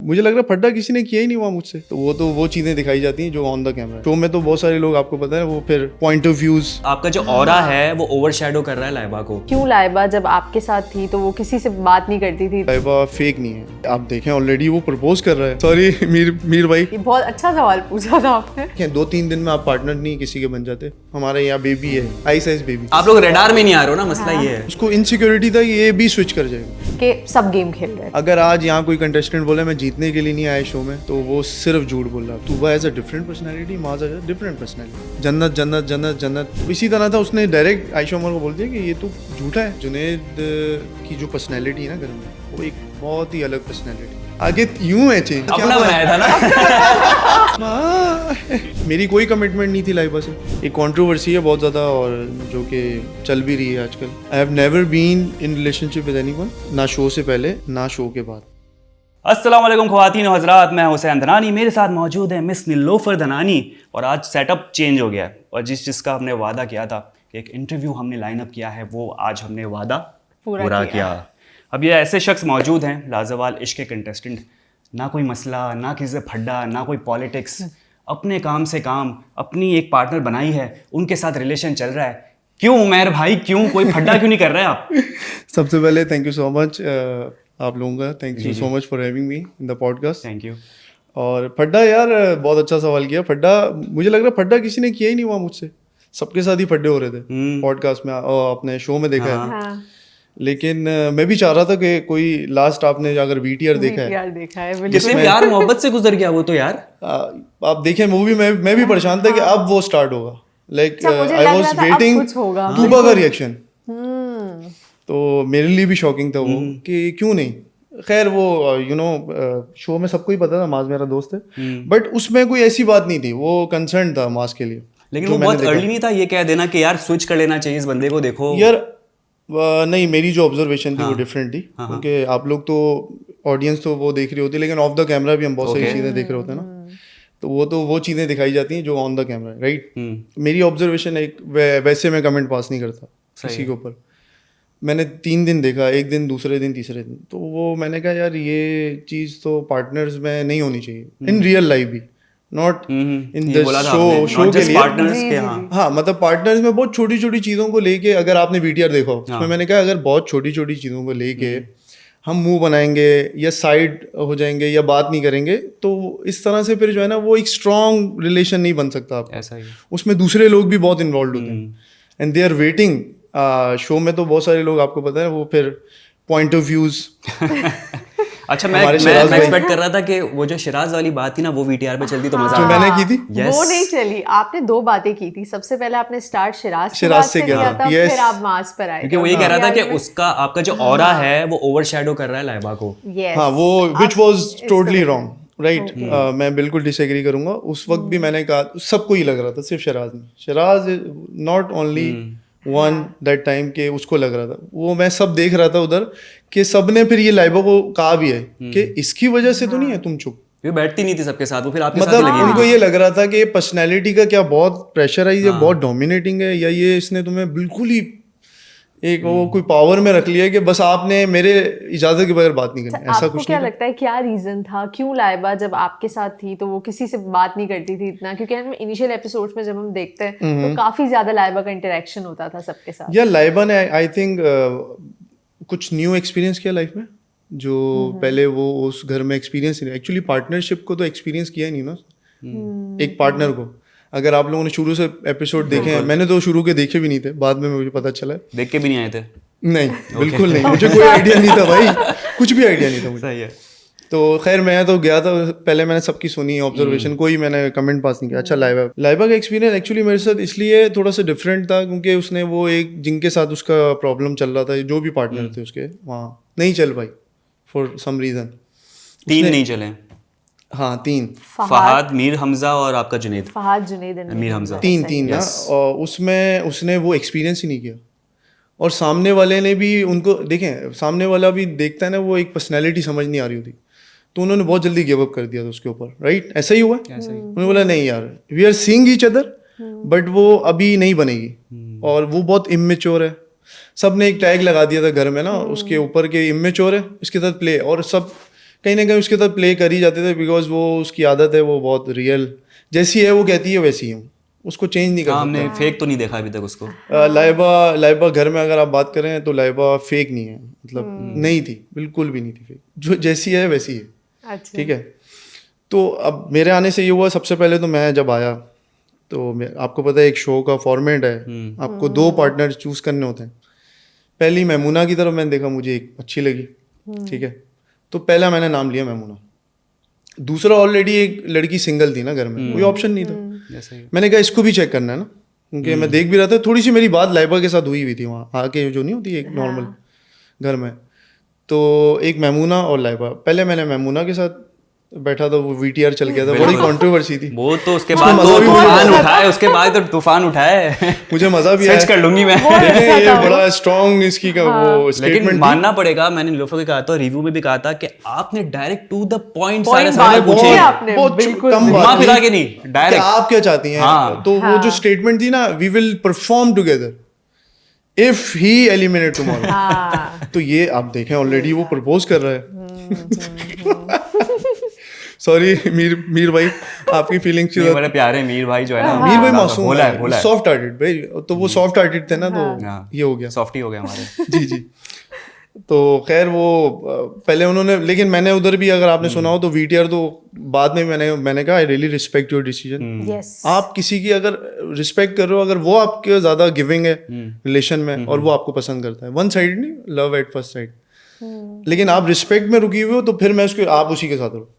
मुझे लग रहा है फड्डा किसी ने किया ही नहीं हुआ मुझसे, तो वो चीजें दिखाई जाती हैं जो ऑन द कैमरा। शो में तो बहुत सारे लोग, आपको पता है, वो फिर पॉइंट ऑफ व्यूज, आपका जो ऑरा है वो ओवरशैडो कर रहा है लाइबा को। क्यों लाइबा जब आपके साथ थी तो वो किसी से बात नहीं करती थी? लाइबा फेक नहीं है, आप देखें ऑलरेडी वो प्रपोज कर रहा है। सॉरी मीर भाई, ये बहुत अच्छा सवाल पूछा था आपने। 2-3 दिन में आप पार्टनर नहीं किसी के बन जाते। हमारे यहाँ बेबी है, आई साइज बेबी। आप लोग रेडार में नहीं आ रहे हो ना, मसला ये है। उसको इनसिक्योरिटी था, ये भी स्विच कर जाएगा कि सब गेम खेल रहे हैं। अगर आज यहाँ कोई कंटेस्टेंट बोले मैं जीतने के लिए नहीं आया शो में, तो वो सिर्फ झूठ बोल रहा। तू एज अ डिफरेंट पर्सनैलिटी, माज एज अ डिफरेंट पर्सनैलिटी। जन्नत जन्नत जन्नत जन्नत इसी तरह था। उसने डायरेक्ट आयशा उमर को बोल दिया कि ये तो झूठा है। जुनैद की जो पर्सनैलिटी है ना घर में, वो एक बहुत ही अलग पर्सनैलिटी। आगे यूं है चेंज, अपना बनाया था ना। मेरी कोई कमिटमेंट नहीं थी लाइबा से। एक कंट्रोवर्सी है बहुत ज़्यादा, और जो कि चल भी रही है आजकल। I have never been in relationship with anyone, ना शो से पहले ना शो के बाद। अस्सलाम वालेकुम ख्वातीन और हज़रात, मैं हुसैन धनानी, मेरे साथ मौजूद है मिस नीलोफर धनानी। और आज सेटअप चेंज हो गया है, और जिसका हमने वादा किया था कि एक इंटरव्यू हमने लाइनअप किया है, वो आज हमने वादा पूरा किया। अब ये ऐसे शख्स मौजूद हैं, लाजवाल इश्क के कंटेस्टेंट। ना कोई मसला, ना किसी से फड्डा, ना कोई पॉलिटिक्स, अपने काम से काम, अपनी एक पार्टनर बनाई है, उनके साथ रिलेशन चल रहा है। क्यों उमैर भाई, क्यों कोई फड्डा क्यों नहीं कर रहे आप? सबसे पहले थैंक यू सो मच आप लोगों का, thank you so much for having me in the podcast. Thank you. और फड्डा यार, बहुत अच्छा सवाल किया। फड्डा, मुझे लग रहा है फड्डा किसी ने किया ही नहीं हुआ मुझसे। सबके साथ ही फड्डे हो रहे थे पॉडकास्ट में, अपने शो में देखा है। लेकिन मैं भी चाह रहा था कि कोई लास्ट आपने अगर VTR देखा है जिसमें प्यार मोहब्बत से गुजर गया वो, तो यार आप देखें मूवी में, मैं भी परेशान था कि अब वो स्टार्ट होगा। Like I was waiting Tuba का रिएक्शन। तो मेरे लिए भी शॉकिंग था वो कि क्यों नहीं। खैर वो शो में सबको ही पता था, माज मेरा दोस्त है, बट उसमें कोई ऐसी बात नहीं थी। वो कंसर्न था माज के लिए। लेकिन वो बहुत अर्ली नहीं था ये कह देना कि यार स्विच कर लेना चाहिए इस बंदे को? देखो यार, नहीं, मेरी जो ऑब्जर्वेशन थी वो डिफरेंट थी, क्योंकि आप लोग तो ऑडियंस तो वो देख रही होती है, लेकिन ऑफ द कैमरा भी हम बहुत सारी चीज़ें देख रहे होते हैं ना, तो वो चीज़ें दिखाई जाती हैं जो ऑन द कैमरा, राइट। मेरी ऑब्जर्वेशन एक वैसे मैं कमेंट पास नहीं करता किसी के ऊपर। मैंने 3 दिन देखा, एक दिन, दूसरे दिन, तीसरे दिन, तो वो मैंने कहा यार ये चीज़ तो पार्टनर्स में नहीं होनी चाहिए, इन रियल लाइफ भी, नॉट इन द शो के लिए। हाँ, मतलब पार्टनर्स में बहुत छोटी छोटी चीज़ों को लेके, अगर आपने VTR देखा हो उसमें मैंने कहा अगर बहुत छोटी छोटी चीज़ों को लेके हम मुंह बनाएंगे या साइड हो जाएंगे या बात नहीं करेंगे, तो इस तरह से फिर जो है ना, वो एक स्ट्रॉन्ग रिलेशन नहीं बन सकता आपका। ऐसा ही उसमें दूसरे लोग भी बहुत इन्वॉल्व होते हैं, and they are waiting. Show में तो बहुत सारे लोग, आपको पता है, वो फिर पॉइंट ऑफ व्यूज। अच्छा, मैं एक्सपेक्ट कर रहा था कि वो जो शिराज वाली बात थी ना, वो VTR पे चलती तो मजा आता। मैंने की थी वो नहीं चली। आपने 2 बातें की थी। सबसे पहले आपने स्टार्ट शिराज से किया था, फिर आप मास पर आए, क्योंकि वो ये कह रहा था कि उसका, आपका जो ऑरा है वो ओवरशैडो कर रहा है लाइबा को। हाँ, वो which was totally wrong, right. मैं बिल्कुल डिसएग्री करूंगा। उस वक्त भी मैंने कहा, सबको ही लग रहा था, सिर्फ शिराज नहीं। Siraj not only one that time के उसको लग रहा था। वो मैं सब देख रहा था उधर कि सब ने फिर ये लाइबा को कहा भी है कि इसकी वजह से तो नहीं है, तुम चुप। ये बैठती नहीं थी सबके साथ, वो फिर आपके साथ मतलब लगी। उनको ये लग रहा था कि पर्सनैलिटी का क्या बहुत प्रेशर है, ये बहुत डोमिनेटिंग है, या ये इसने तुम्हें बिल्कुल ही एक वो कोई पावर में रख लिया है कि बस आपने मेरे इजाजत के बगैर बात नहीं करनी। ऐसा आपको कुछ क्या नहीं लगता है क्या रीजन था? क्यों लाइबा जब आपके साथ थी तो वो किसी से बात नहीं करती थी इतना? क्योंकि हम इनिशियल एपिसोड्स में जब हम देखते हैं तो काफी ज्यादा लाइबा का इंटरेक्शन होता था सबके साथ। या लाइबा ने आई थिंक कुछ न्यू एक्सपीरियंस किया लाइफ में, जो पहले वो उस घर में एक्सपीरियंस नहीं। एक्चुअली पार्टनरशिप को तो एक्सपीरियंस किया ही नहीं ना एक पार्टनर को। अगर आप लोगों ने शुरू से एपिसोड देखे हैं, मैंने तो शुरू के देखे भी नहीं थे, बाद में मुझे पता चला। देख के भी नहीं आए थे? नहीं, बिल्कुल नहीं, मुझे कोई आइडिया नहीं था भाई, कुछ भी आइडिया नहीं था मुझे। सही है। तो खैर मैं तो गया था, पहले मैंने सबकी सुनी ऑब्जर्वेशन, कोई मैंने कमेंट पास नहीं किया। अच्छा, लाइबा का एक्सपीरियंस एक्चुअली मेरे साथ इसलिए थोड़ा सा डिफरेंट था क्योंकि उसने वो एक जिनके साथ उसका प्रॉब्लम चल रहा था, जो भी पार्टनर थे उसके, वहाँ नहीं चल पाई फॉर सम रीजन। 3 नहीं चले। हाँ, 3। फहद, मीर हमजा और आपका जुनैद। फहद, जुनैद, मीर हमजा, 3 ना। और उसमें उसने वो एक्सपीरियंस ही नहीं किया, और सामने वाले ने भी उनको, देखें सामने वाला भी देखता है ना, वो एक पर्सनैलिटी समझ नहीं आ रही होती, तो उन्होंने बहुत जल्दी गिव अप कर दिया था उसके ऊपर, राइट। ऐसा ही हुआ। उन्होंने बोला नहीं यार, we are seeing each other, but वो अभी नहीं बनेगी, और वो बहुत इमेच्योर है। सब ने एक टैग लगा दिया था घर में ना उसके ऊपर के, इमेच्योर है, इसके साथ प्ले, और सब कहीं ना कहीं उसके साथ प्ले कर ही जाते थे, बिकॉज वो उसकी आदत है, वो बहुत रियल जैसी है वो कहती है वैसी हूँ, उसको चेंज नहीं कर हाँ, सकता। हमने फेक तो नहीं देखा अभी तक उसको। लाइबा घर में अगर आप बात करें तो लाइबा फेक नहीं है, मतलब नहीं थी, बिल्कुल भी नहीं थी फेक, जो जैसी है वैसी है। अच्छा। ठीक है, तो अब मेरे आने से ये हुआ, सबसे पहले तो मैं जब आया तो आपको पता है एक शो का फॉर्मेट है, आपको 2 पार्टनर चूज करने होते हैं। पहली मैमूना की तरफ मैंने देखा, मुझे एक अच्छी लगी, ठीक है, तो पहला मैंने नाम लिया मैमूना। दूसरा ऑलरेडी एक लड़की सिंगल थी ना घर में, कोई ऑप्शन नहीं था। जैसे ही मैंने कहा इसको भी चेक करना है ना, क्योंकि मैं देख भी रहा था, थोड़ी सी मेरी बात लाइबा के साथ हुई हुई थी वहाँ आके, जो नहीं होती एक नॉर्मल घर में। तो एक मैमूना और लाइबा, पहले मैंने मैमूना के साथ बैठा था, वो वीटीआर चल गया था, बड़ी कंट्रोवर्सी थी। वो तो उसके बाद तो तूफान उठाए, उसके बाद तो तूफान उठाए। मुझे मजा भी आया, सर्च कर लूंगी मैं। देखें ये बड़ा स्ट्रॉन्ग इसकी का वो स्टेटमेंट लेकिन थी। मानना पड़ेगा, मैंने नीलोफर को कहा था, रिव्यू में भी कहा था कि आपने direct to the point Point सारे बात सवाल पूछे पूछे, आपने, बहुत बिल्कुल कम घुमा बात फिरा थी के नहीं, कि डायरेक्ट। आप क्या चाहती हैं। हाँ। तो वो जो स्टेटमेंट थी ना, we will perform together if he eliminate tomorrow, हाँ। तो ये आप देखें ऑलरेडी वो प्रपोज कर रहा है। सॉरी मीर भाई, आपकी फीलिंग्स ये बड़े प्यारे मीर भाई जो है ना, मीर भाई मासूम भोला है, सॉफ्ट हार्टेड भाई, तो वो सॉफ्ट हार्टेड थे ना, तो ये हो गया, सॉफ्टी हो गया हमारे। जी जी। तो खैर वो पहले उन्होंने, लेकिन मैंने उधर भी, अगर आपने सुना हो तो वीटीआर, तो बाद में मैंने कहा I really respect your decision. Yes. आप किसी की अगर रिस्पेक्ट कर रहे हो, अगर वो आपके ज्यादा गिविंग है रिलेशन में और वो आपको पसंद करता है, वन साइड नहीं, लव एट फर्स्ट साइड, लेकिन आप रिस्पेक्ट में रुकी हुई हो, तो फिर मैं उसको, आप उसी के साथ रहो,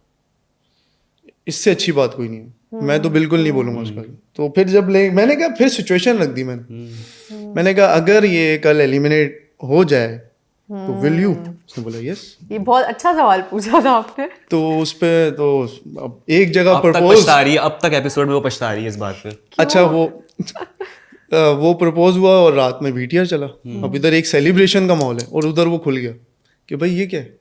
इससे अच्छी बात कोई नहीं है। मैं तो बिल्कुल नहीं बोलूंगा उसका। तो फिर जब मैंने कहा, फिर सिचुएशन रख दी मैंने कहा अगर ये कल एलिमिनेट हो जाए तो विल यू, उसने बोला यस। ये बहुत अच्छा सवाल पूछा था आपने। तो उस पे तो अब एक जगह अब तक प्रपोज, पछता रही है, अब तक एपिसोड में वो पछता रही है इस बात पे। अच्छा वो प्रपोज हुआ और रात में वीटीआर चला। अब इधर एक सेलिब्रेशन का माहौल है और उधर वो खुल गया कि भाई ये क्या है।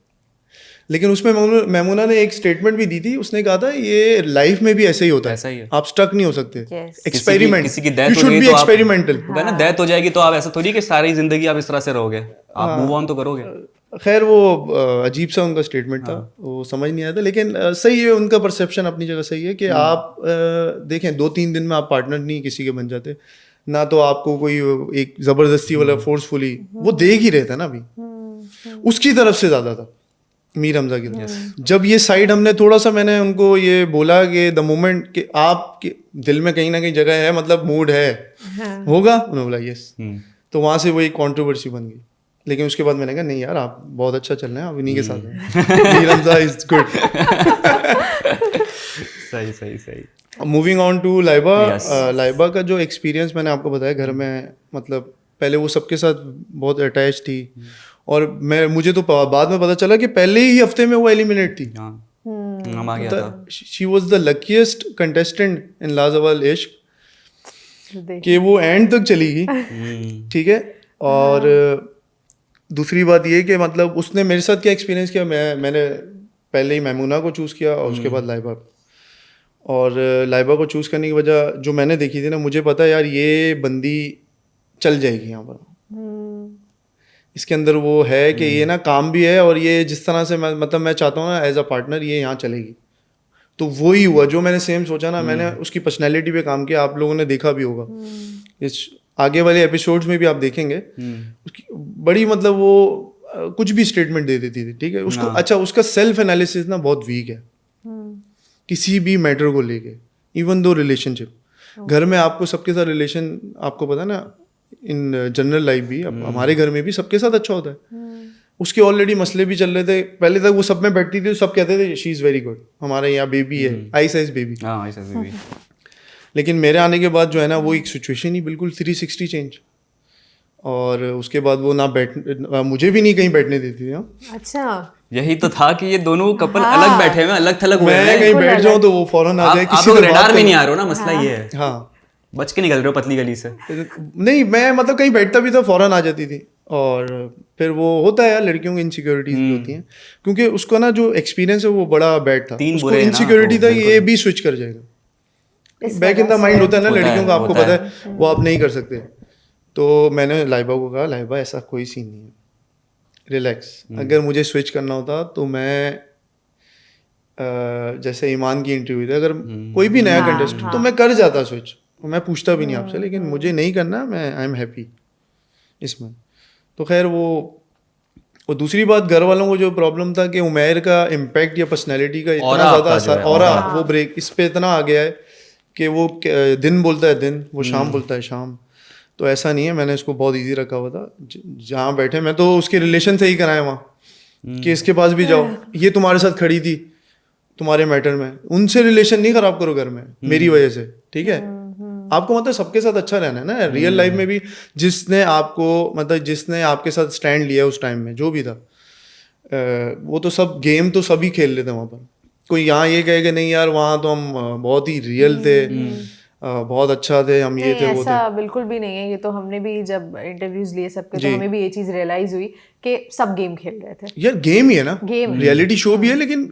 लेकिन उसमें मैमूना ने एक स्टेटमेंट भी दी थी, उसने कहा था ये लाइफ में भी ऐसे ही होता ऐसा ही है, है। आप स्टक नहीं हो सकते, Yes. एक्सपेरिमेंट, किसी की यू डेथ हो शुड गई बी तो आप, एक्सपेरिमेंटल। ना डेथ हो जाएगी तो आप ऐसा थोड़ी कि सारी जिंदगी आप इस तरह से रहोगे, आप मूव ऑन तो करोगे। खैर वो अजीब सा उनका स्टेटमेंट था, वो समझ नहीं आया था, लेकिन सही है, उनका परसेप्शन अपनी जगह सही है कि आप देखें 2-3 दिन में आप पार्टनर नहीं किसी के बन जाते ना, तो आपको कोई एक जबरदस्ती वाला फोर्सफुली, वो देख ही रहता ना अभी, उसकी तरफ से ज्यादा था मीर हमजा की तरफ। जब ये साइड हमने थोड़ा सा, मैंने उनको ये बोला कि द मोमेंट कि आपके दिल में कहीं ना कहीं जगह है, मतलब मूड है, होगा, उन्होंने बोला यस। तो वहां से वो एक कंट्रोवर्सी बन गई, लेकिन उसके बाद मैंने कहा नहीं यार, आप बहुत अच्छा चल रहे हैं, आप इन्हीं के साथ हैं, मीर हमजा इज गुड। सही सही सही। Moving on to Laiba, Yes. Laiba का जो एक्सपीरियंस मैंने आपको बताया घर में, मतलब पहले वो सबके साथ बहुत अटैच थी, और मुझे तो बाद में पता चला कि पहले ही हफ्ते में वो एलिमिनेट थी। हाँ, हम आ गया था। She was the luckiest contestant in Lajawab Ishq, देखिए। कि वो एंड तक चली गई, ठीक है। और दूसरी बात ये कि मतलब उसने मेरे साथ क्या एक्सपीरियंस किया, मैंने पहले ही मैमूना को चूज़ किया और उसके बाद लाइबा, और लाइबा को चूज़ करने की वजह जो मैंने देखी थी ना, मुझे पता है यार ये बंदी चल जाएगी यहाँ पर, इसके अंदर वो है कि ये ना काम भी है, और ये जिस तरह से मतलब मैं चाहता हूँ ना एज अ पार्टनर, ये यहाँ चलेगी। तो वो ही हुआ जो मैंने सेम सोचा ना, मैंने उसकी पर्सनैलिटी पे काम किया, आप लोगों ने देखा भी होगा, इस आगे वाले एपिसोड्स में भी आप देखेंगे, उसकी बड़ी मतलब वो कुछ भी स्टेटमेंट दे देती थी, ठीक है उसको। अच्छा, उसका सेल्फ एनालिसिस ना बहुत वीक है किसी भी मैटर को लेके, इवन दो रिलेशनशिप घर में, आपको सबके साथ रिलेशन, आपको पता है ना, इन जनरल लाइफ भी, हमारे घर में भी सबके साथ अच्छा होता है। उसके ऑलरेडी मसले भी चल रहे थे, पहले तक वो सब में बैठती थी तो सब कहते थे शी इज़ वेरी गुड, हमारे यहाँ बेबी है, आई साइज बेबी। हाँ, ऐसा भी। लेकिन मेरे आने के बाद जो है ना, वो एक सिचुएशन ही बिल्कुल 360 चेंज, और उसके बाद वो ना मुझे भी नहीं कहीं बैठने देती थी। अच्छा, यही तो था कि ये दोनों कपल अलग बैठे हुए, अलग थलग हुए मैं हैं। कहीं बैठ जाऊँ तो वो फौरन आ जाए, आप किसी लोग से रडार बात में नहीं करो। आ रहे हो ना, मसला ये है। हाँ, बच के निकल रहे हो पतली गली से। नहीं मैं मतलब कहीं बैठता भी था, फौरन आ जाती थी। और फिर वो होता है यार, लड़कियों की इनसिक्योरिटीज भी होती हैं, क्योंकि उसका ना जो एक्सपीरियंस है वो बड़ा बैड था, तीन उसको बुरे हैं ना, इनसिक्योरिटी तो था ये भी स्विच कर जाएगा, बैक इन द माइंड होता है ना लड़कियों का, आपको पता है वो आप नहीं कर सकते। तो मैंने लाइबा को कहा, लाइबा ऐसा कोई सीन नहीं है, रिलैक्स, अगर मुझे स्विच करना होता तो मैं जैसे ईमान की इंटरव्यू थी, अगर कोई भी नया कंटेस्टेंट तो मैं कर जाता स्विच, मैं पूछता भी नहीं आपसे, लेकिन मुझे नहीं करना, मैं आई एम हैप्पी इसमें। तो खैर वो और दूसरी बात, घर वालों को जो प्रॉब्लम था कि उमैर का इम्पैक्ट या पर्सनैलिटी का इतना ज़्यादा असर, और वो ब्रेक इस पे इतना आ गया है कि वो दिन बोलता है दिन, वो शाम बोलता है शाम। तो ऐसा नहीं है, मैंने इसको बहुत इजी रखा हुआ था। जहाँ बैठे, मैं तो उसके रिलेशन से ही कराया वहाँ कि इसके पास भी जाओ, ये तुम्हारे साथ खड़ी थी तुम्हारे मैटर में, उनसे रिलेशन नहीं खराब करो घर में मेरी वजह से, ठीक है। आपको मतलब सबके साथ अच्छा रहना है ना, रियल लाइफ में भी। जिसने आपको मतलब जिसने आपके साथ स्टैंड लिया उस टाइम में जो भी था, वो तो सब गेम तो सभी खेल लेते वहाँ पर। कोई यहाँ ये कहे कि नहीं यार वहाँ तो हम बहुत ही रियल थे, बहुत अच्छा थे हम, ये थे वो थे। ऐसा बिल्कुल भी नहीं है। ये तो हमने भी जब इंटरव्यूज लिए सबके, तो हमें भी ये चीज रियलाइज हुई कि सब गेम खेल रहे थे। यार गेम ही है ना, गेम रियलिटी शो भी है, लेकिन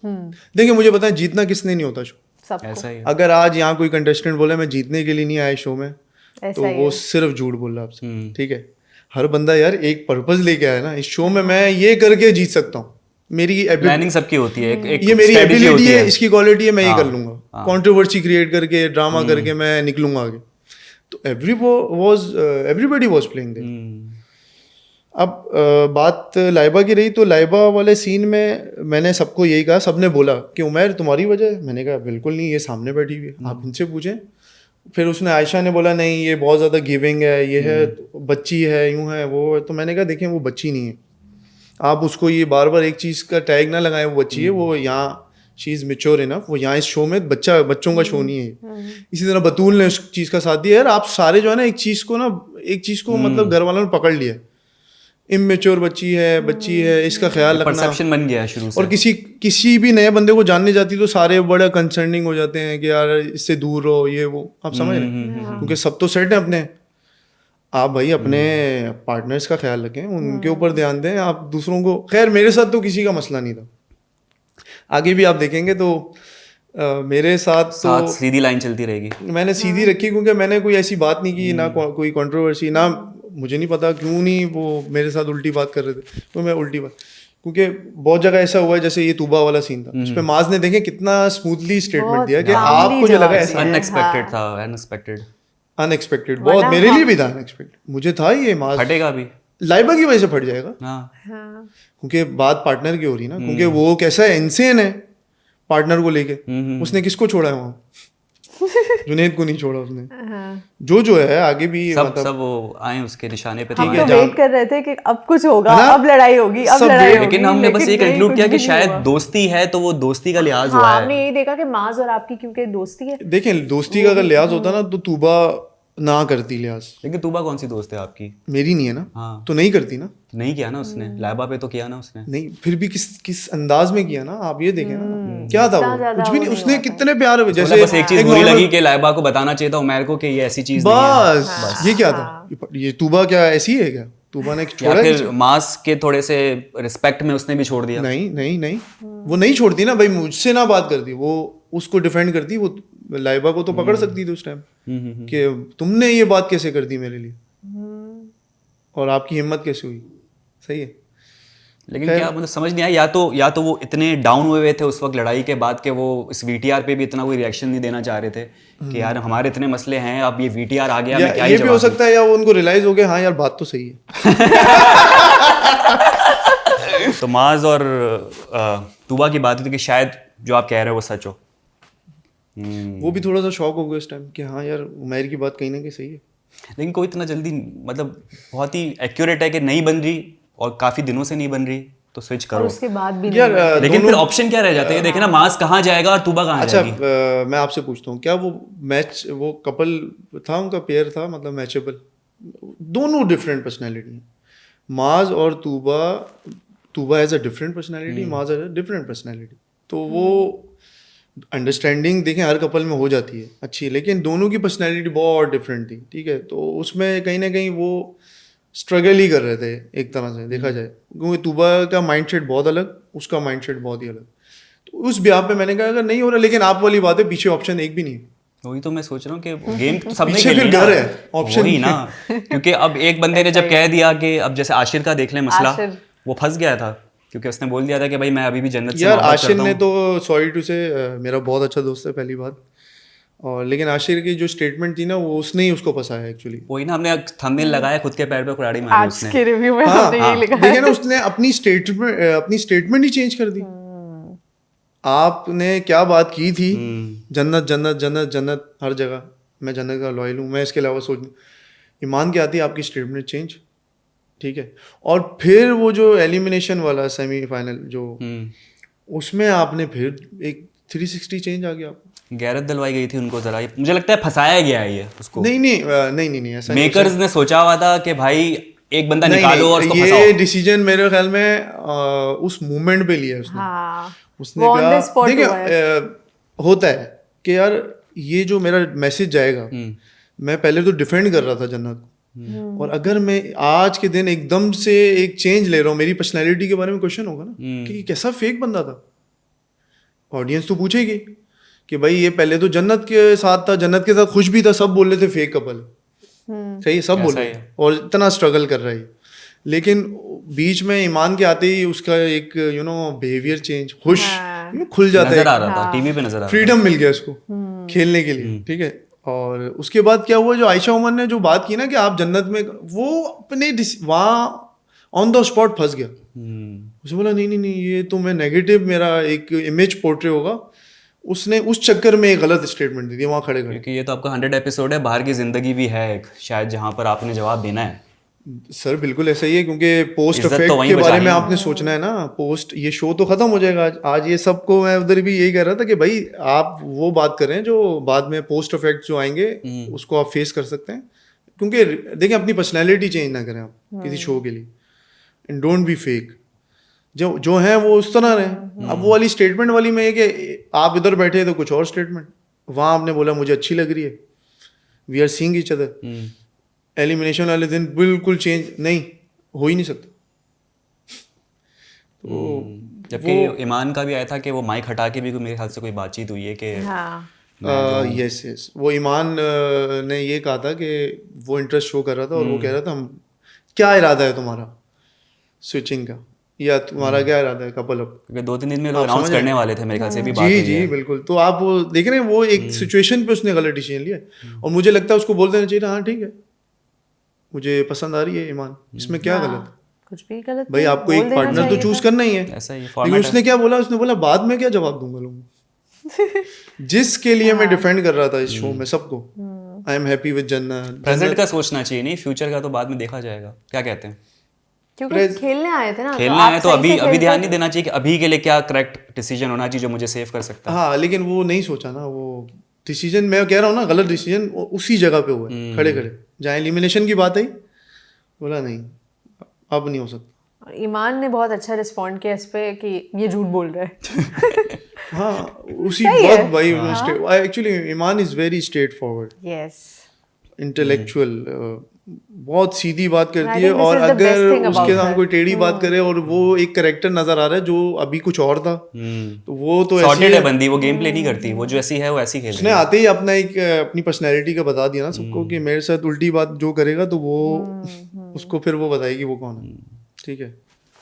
देखिए मुझे पता है जीतना किसने नहीं होता शो। ऐसा ही अगर आज यहाँ कोई कंटेस्टेंट बोले मैं जीतने के लिए नहीं आया शो में, तो वो सिर्फ झूठ बोल रहा है आपसे, ठीक है। हर बंदा यार एक पर्पस लेके आया ना, इस शो में मैं ये करके जीत सकता हूँ, मेरी प्लानिंग सबकी होती है, एक ये मेरी एबिलिटी है, इसकी क्वालिटी है, मैं ये कर हाँ, लूंगा, कंट्रोवर्सी क्रिएट करके ड्रामा करके मैं निकलूंगा आगे। तो एवरीबॉडी वाज प्लेइंग देयर। अब बात लाइबा की रही, तो लाइबा वाले सीन में मैंने सबको यही कहा, सबने बोला कि उमैर तुम्हारी वजह। मैंने कहा बिल्कुल नहीं, ये सामने बैठी हुई है, आप इनसे पूछें। फिर उसने आयशा ने बोला नहीं ये बहुत ज़्यादा गिविंग है, ये है बच्ची है, यूं है वो है। तो मैंने कहा देखें वो बच्ची नहीं है, आप उसको ये बार बार एक चीज़ का टैग ना लगाएं, वो बच्ची है, वो यहाँ शी इज़ मेच्योर इनफ, वो यहाँ इस शो में बच्चों का शो नहीं है। इसी तरह बतूल ने उस चीज़ का साथ दिया। यार आप सारे जो है ना एक चीज़ को मतलब घर वालों ने पकड़ लिया, इमेच्योर बच्ची है, इसका ख्याल रखना, परसेप्शन बन गया है शुरू से। और किसी भी नए बंदे को जानने जाती तो सारे बड़ा कंसर्निंग हो जाते हैं कि यार इससे दूर रहो, ये वो, आप समझ रहे हैं, क्योंकि सब तो सेट है अपने। आप भाई अपने पार्टनर्स का ख्याल रखें, उनके ऊपर ध्यान दें, आप दूसरों को। खैर मेरे साथ तो किसी का मसला नहीं था, आगे भी आप देखेंगे तो मेरे साथ तो सीधी लाइन चलती रहेगी। मैंने सीधी रखी, क्योंकि मैंने कोई ऐसी बात नहीं की, ना कोई कंट्रोवर्सी, ना मुझे नहीं पता क्यों नहीं वो मेरे साथ उल्टी बात कर रहे थे, तो मैं उल्टी बात, क्योंकि बहुत जगह ऐसा हुआ है, जैसे ये तूबा वाला सीन था, उस पे माज ने देखे कितना स्मूथली स्टेटमेंट दिया कि आपको जो लगा ऐसा अनएक्सपेक्टेड था, अनएक्सपेक्टेड बहुत मेरे लिए भी था अनएक्सपेक्टेड, मुझे था ये माज फटेगा भी, लाइबा की वजह से फट जाएगा, हाँ। क्योंकि बात पार्टनर की हो रही ना, क्योंकि वो कैसा है, इनसेन है पार्टनर को लेके। उसने किसको छोड़ा है वहाँ? जुनैद को नहीं छोड़ा उसने। जो है आगे भी सब वो आए उसके निशाने पे। हम तो वेट कर रहे थे कि अब कुछ होगा, अब लड़ाई होगी, अब लड़ाई होगी, लेकिन हमने बस ये कंक्लूड किया कि शायद दोस्ती है तो वो दोस्ती का लिहाज हुआ है। हमने यही देखा कि माज और आपकी क्योंकि दोस्ती है। देखें दोस्ती का अगर लिहाज होता ना तो तूबा ना करती लिहाज। लेकिन तूबा कौन सी दोस्त है आपकी? मेरी नहीं है ना। हाँ। तो नहीं करती ना। नहीं किया ना उसने, लाइबा पे तो किया ना उसने। नहीं फिर भी किस अंदाज में किया ना, आप ये देखें ना क्या था वो, कुछ भी नहीं। उसने कितने प्यार, जैसे बस एक चीज बुरी लगी कि लाइबा को बताना चाहिए था उमैर को कि ये ऐसी चीज नहीं है। बस ये क्या था, ये तूबा क्या ऐसी है क्या? तूबा ने छोड़ा, या फिर मास के थोड़े से रिस्पेक्ट में उसने भी छोड़ दिया? नहीं वो नहीं छोड़ती ना भाई, मुझसे ना बात करती, वो उसको डिफेंड करती। वो लाइबा को तो पकड़ सकती थी उस टाइम कि तुमने ये बात कैसे कर दी मेरे लिए, और आपकी हिम्मत कैसे हुई। सही है, लेकिन क्या मतलब समझ नहीं आया, या तो वो इतने डाउन हुए थे उस वक्त लड़ाई के बाद कि वो इस वीटीआर पे भी इतना कोई रिएक्शन नहीं देना चाह रहे थे कि यार हमारे इतने मसले हैं, अब ये वीटीआर आ गया, मैं क्या ये भी हो सकता है, या वो उनको रियलाइज हो गया हाँ यार बात तो सही है। तो माज और तूबा की बात थी कि शायद जो आप कह रहे हो वो सच हो। वो भी थोड़ा सा शॉक हो गया उस टाइम कि हाँ यार उमैर की बात कहीं ना कहीं सही है। लेकिन कोई इतना जल्दी मतलब बहुत ही एक्यूरेट है कि नहीं बन रही और काफी दिनों से नहीं बन रही तो स्विच करो, उसके बाद भी यार लेकिन फिर ऑप्शन क्या रह जाते हैं? देखना मास कहाँ जाएगा और तूबा कहाँ जाएगी। अच्छा मैं आपसे पूछता हूँ, क्या वो मैच, वो कपल था, उनका पेयर था, मतलब मैचेबल? दोनों डिफरेंट पर्सनैलिटी हैं, माज और Tuba has a different personality, Maaz has a different personality. तो वो अंडरस्टैंडिंग देखें हर कपल में हो जाती है अच्छी, लेकिन दोनों की पर्सनैलिटी बहुत डिफरेंट थी, ठीक है। तो उसमें कहीं ना कहीं वो स्ट्रगल ही कर रहे थे एक तरह से देखा जाए, क्योंकि तूबा का माइंडसेट बहुत अलग, उसका माइंडसेट बहुत ही अलग। तो उस ब्याह पे मैंने कहा अगर नहीं हो रहा, लेकिन आप वाली बात है, पीछे ऑप्शन एक भी नहीं है। वही तो मैं सोच रहा हूँ कि गेम तो सबने पीछे खेली फिर ना, घर है, ऑप्शन वही ना। क्योंकि अब एक बंदे ने जब कह दिया कि अब जैसे आशिर का देख लें मसला, वो फंस गया था क्योंकि उसने बोल दिया था कि भाई मैं अभी भी जन्नत से यार मोहब्बत आशिर करता ने हूँ। तो सॉरी टू से मेरा बहुत अच्छा दोस्त है पहली बात, और लेकिन आशिर की जो स्टेटमेंट थी ना वो उसने ही उसको फंसाया एक्चुअली। वही ना, हमने थंबनेल लगाया, खुद के पैर पे कुल्हाड़ी मारी आज उसने। के रिव्यू में हाँ, हमने यही लिखा है। देखिए ना उसने अपनी स्टेटमेंट ही चेंज कर दी। आपने क्या बात की थी, जन्नत जन्नत जन्नत जन्नत हर जगह, मैं जन्नत का लॉयल हूँ, मैं इसके अलावा सोच, ईमान क्या आती है आपकी स्टेटमेंट चेंज, ठीक है। और फिर वो जो एलिमिनेशन वाला सेमीफाइनल जो, उसमें आपने फिर एक 360 चेंज आ गया आपको। गैरत दिलवाई गई थी उनको जरा, मुझे लगता है फंसाया गया है ये उसको। नहीं नहीं नहीं नहीं नहीं ऐसा नहीं मेकर्स ने सोचा हुआ था कि भाई एक बंदा नहीं, निकालो और नहीं, उसको ये फंसाओ। डिसीजन मेरे ख्याल में उस मूवमेंट पे लिया है उसने। हाँ, उसने वो on the कहा spot देखिए हुआ है। होता है कि यार ये जो मेरा मैसेज जाएगा, मैं पहले तो डिफेंड कर रहा था जन्नत को, और अगर मैं आज के दिन एकदम से एक चेंज ले रहा हूँ, मेरी पर्सनैलिटी के बारे में क्वेश्चन होगा ना कि ये कैसा फेक बंदा था। ऑडियंस तो पूछेगी कि भाई ये पहले तो जन्नत के साथ था, जन्नत के साथ खुश भी था, सब बोल रहे थे फेक कपल, सही सब बोल ऐसा रहे ही हैं, है। और इतना स्ट्रगल कर रहा है। लेकिन बीच में ईमान के आते ही उसका एक बिहेवियर चेंज, खुश हाँ। खुल जाता नजर आ है, रहा था, हाँ। टीवी पे नजर आ रहा था। फ्रीडम मिल गया इसको खेलने के लिए, ठीक है। और उसके बाद क्या हुआ, जो आयशा उमर ने जो बात की ना कि आप जन्नत में, वो अपने वहाँ ऑन द स्पॉट फंस गया। उसे बोला नहीं नहीं नहीं ये तो मैं नेगेटिव, मेरा एक इमेज पोर्ट्रे होगा, उसने उस चक्कर में एक गलत स्टेटमेंट दी थी वहाँ खड़े खड़े। क्योंकि ये तो आपका 100 एपिसोड है, बाहर की जिंदगी भी है एक शायद, जहाँ पर आपने जवाब देना है। सर बिल्कुल ऐसा ही है, क्योंकि पोस्ट इज्जत तो इफेक्ट वहीं के बारे बचानी में है। आपने सोचना है ना। पोस्ट, ये शो तो खत्म हो जाएगा आज ये सबको, मैं उधर भी यही कह रहा था कि भाई आप वो बात करें जो बाद में पोस्ट इफेक्ट जो आएंगे उसको आप फेस कर सकते हैं। क्योंकि देखिए अपनी पर्सनैलिटी चेंज ना करें आप किसी शो के लिए, एंड डोंट बी फेक, जो है वो उस तरह रहे। अब वो वाली स्टेटमेंट वाली में है कि आप इधर बैठे तो कुछ और स्टेटमेंट, वहाँ आपने बोला मुझे अच्छी लग रही है, we are seeing each other, elimination वाले दिन बिल्कुल चेंज नहीं हो ही नहीं सकता। तो जबकि ईमान का भी आया था कि वो माइक हटा के भी मेरे ख्याल से कोई बातचीत हुई है कि हाँ। यस यस, वो ईमान ने ये कहा था कि वो इंटरेस्ट शो कर रहा था, और वो कह रहा था हम क्या इरादा है तुम्हारा स्विचिंग का, या तुम्हारा क्या इरादा है कपल अप। क्योंकि 2-3 दिन में लोग अनाउंस करने वाले थे मेरे ख्याल से, भी बात जी हुई जी है। बिल्कुल। तो आप वो देख रहे हैं, वो एक सिचुएशन पे उसने गलत डिसीजन लिया, और मुझे लगता है उसको बोल देना चाहिए हाँ ठीक है मुझे पसंद आ रही है ईमान, इसमें क्या गलत है कुछ भी गलत भाई, नहीं, आपको बोल एक देना पार्टनर तो चाहिए चूज था। करना ही है। ऐसा ही लेकिन फॉर्मेट उसने क्या बोला, उसने बोला बाद में क्या जवाब दूंगा लोगों जिसके लिए मैं डिफेंड कर रहा था इस शो में सबको, आई एम हैप्पी विद जन्नत। प्रेजेंट का सोचना चाहिए, नहीं फ्यूचर का तो बाद में देखा जाएगा। क्या कहते हैं? क्योंकि खेलने आए थे ना, खेलने आप आए तो सही अभी से अभी खेलते ध्यान नहीं देना चाहिए कि अभी के लिए क्या करेक्ट डिसीजन होना चाहिए जो मुझे सेव कर सकता है। हाँ लेकिन वो नहीं सोचा ना, वो डिसीजन मैं कह रहा हूँ ना गलत डिसीजन उसी जगह पे हुआ है, खड़े खड़े जहाँ एलिमिनेशन की बात आई, बोला नहीं अब नहीं हो सकता। ईमान ने बहुत अच्छा रिस्पॉन्ड किया इस पे कि ये झूठ बोल रहा है। हाँ उसी सही बहुत है। भाई actually Iman is very straight forward, yes, intellectual, बहुत सीधी बात करती I है। think this और is the best अगर thing about उसके साथ her. कोई टेढ़ी बात करे और वो एक करेक्टर नजर आ रहा है जो अभी कुछ और था, तो वो तो ऐसी सॉर्टेड है है, बंदी, वो गेम प्ले नहीं करती, वो जो ऐसी है वो ऐसी उसने खेलेगी। आते ही अपना एक अपनी पर्सनैलिटी का बता दिया ना सबको कि मेरे साथ उल्टी बात जो करेगा तो वो उसको फिर वो बताएगी वो कौन है, ठीक है।